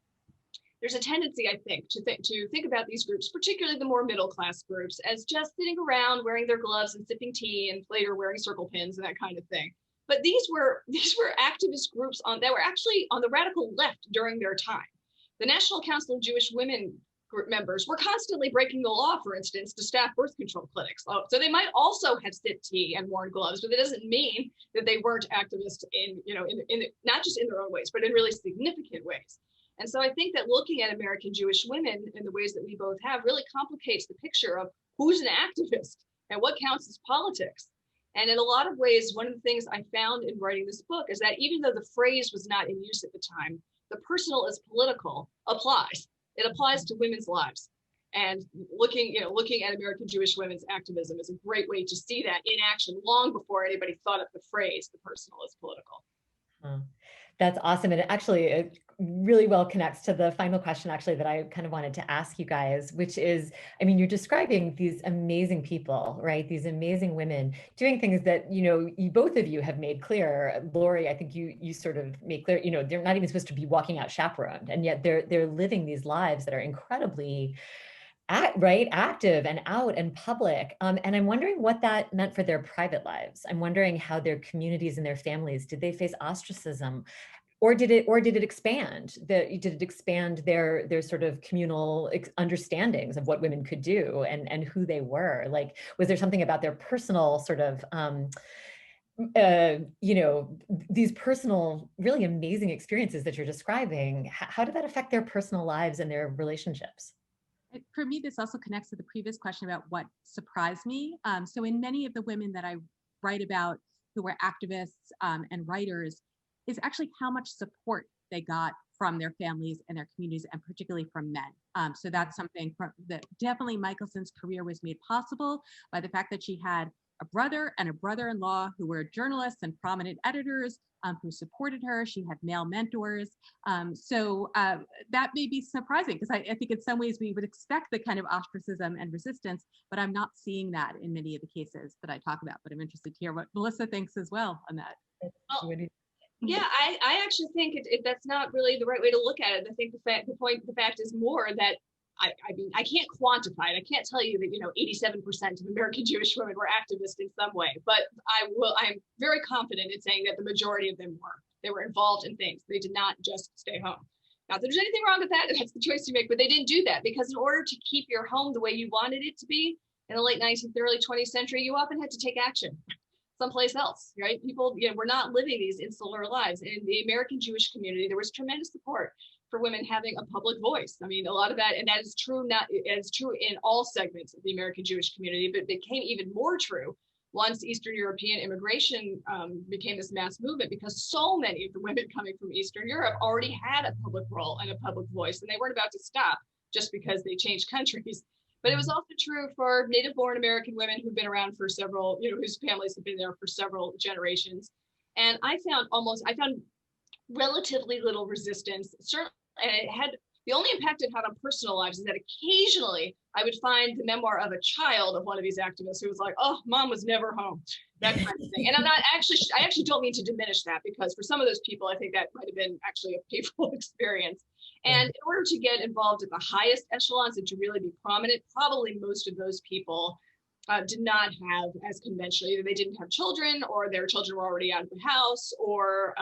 there's a tendency, I think, to think about these groups, particularly the more middle class groups, as just sitting around wearing their gloves and sipping tea and later wearing circle pins and that kind of thing. But these were activist groups that were actually on the radical left during their time. The National Council of Jewish Women group members were constantly breaking the law, for instance, to staff birth control clinics. So they might also have sipped tea and worn gloves, but that doesn't mean that they weren't activists in not just in their own ways, but in really significant ways. And so I think that looking at American Jewish women in the ways that we both have really complicates the picture of who's an activist and what counts as politics. And in a lot of ways, one of the things I found in writing this book is that even though the phrase was not in use at the time, the personal as political applies. It applies to women's lives. And looking at American Jewish women's activism is a great way to see that in action long before anybody thought of the phrase, the personal as political. That's awesome. And it really well connects to the final question, actually, that I kind of wanted to ask you guys, which is, I mean, you're describing these amazing people, right? These amazing women doing things that, both of you have made clear. Lori, I think you sort of make clear, they're not even supposed to be walking out chaperoned, and yet they're living these lives that are incredibly active and out and public. And I'm wondering what that meant for their private lives. I'm wondering how their communities and their families, did they face ostracism? Or did it expand? Did it expand their sort of communal understandings of what women could do and who they were? Like, was there something about their personal sort of, these personal, really amazing experiences that you're describing? How did that affect their personal lives and their relationships? For me, this also connects to the previous question about what surprised me. So in many of the women that I write about who were activists and writers, is actually how much support they got from their families and their communities, and particularly from men. So that's something that definitely Michelson's career was made possible by the fact that she had a brother and a brother-in-law who were journalists and prominent editors who supported her. She had male mentors. So that may be surprising, because I think in some ways we would expect the kind of ostracism and resistance, but I'm not seeing that in many of the cases that I talk about. But I'm interested to hear what Melissa thinks as well on that. Yeah, I actually think that's not really the right way to look at it. I think the fact is more that I mean, I can't quantify it. I can't tell you that, 87% of American Jewish women were activists in some way, but I'm very confident in saying that the majority of them were. They were involved in things. They did not just stay home. Not that there's anything wrong with that. That's the choice you make, but they didn't do that because in order to keep your home the way you wanted it to be in the late 19th, early 20th century, you often had to take action someplace else, right? People, we're not living these insular lives. And in the American Jewish community, there was tremendous support for women having a public voice. I mean, a lot of that, and that is true, it's true in all segments of the American Jewish community, but it became even more true once Eastern European immigration became this mass movement, because so many of the women coming from Eastern Europe already had a public role and a public voice, and they weren't about to stop just because they changed countries. But it was also true for native-born American women who've been around for several, whose families have been there for several generations. And I found relatively little resistance. Certainly, and it had the only impact it had on personal lives is that occasionally I would find the memoir of a child of one of these activists who was like, "Oh, mom was never home," that kind of thing. And I actually don't mean to diminish that, because for some of those people, I think that might have been actually a painful experience. And in order to get involved at the highest echelons and to really be prominent, probably most of those people did not have as conventionally, either they didn't have children, or their children were already out of the house, or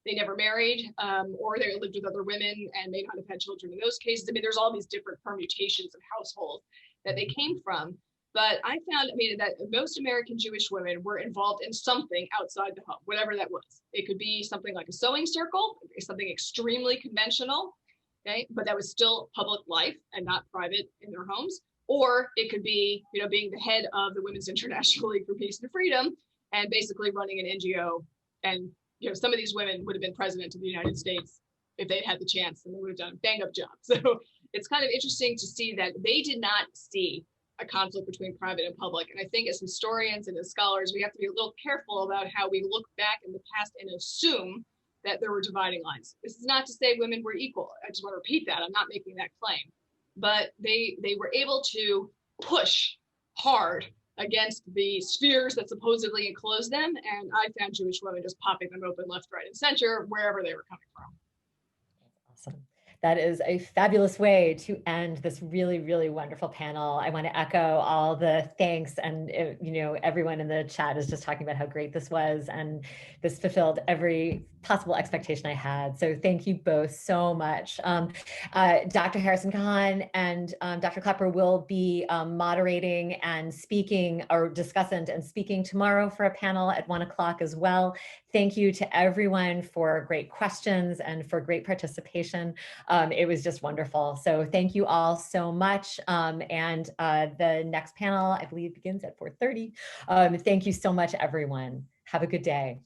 they never married, or they lived with other women and may not have had children in those cases. I mean, there's all these different permutations of households that they came from. But I found, that most American Jewish women were involved in something outside the home, whatever that was. It could be something like a sewing circle, something extremely conventional, okay, but that was still public life and not private in their homes. Or it could be, being the head of the Women's International League for Peace and Freedom and basically running an NGO. And, some of these women would have been president of the United States if they'd had the chance, and they would have done a bang up job. So it's kind of interesting to see that they did not see a conflict between private and public. And I think as historians and as scholars, we have to be a little careful about how we look back in the past and assume that there were dividing lines. This is not to say women were equal. I just want to repeat that. I'm not making that claim. But they were able to push hard against the spheres that supposedly enclosed them. And I found Jewish women just popping them open left, right, and center, wherever they were coming from. Awesome. That is a fabulous way to end this really, really wonderful panel. I want to echo all the thanks, and everyone in the chat is just talking about how great this was, and this fulfilled every possible expectation I had. So thank you both so much. Dr. Harrison-Kahan and Dr. Klapper will be moderating and speaking, or discussant and speaking tomorrow for a panel at 1 o'clock as well. Thank you to everyone for great questions and for great participation. It was just wonderful. So thank you all so much. And the next panel, I believe, begins at 4:30. Thank you so much, everyone. Have a good day.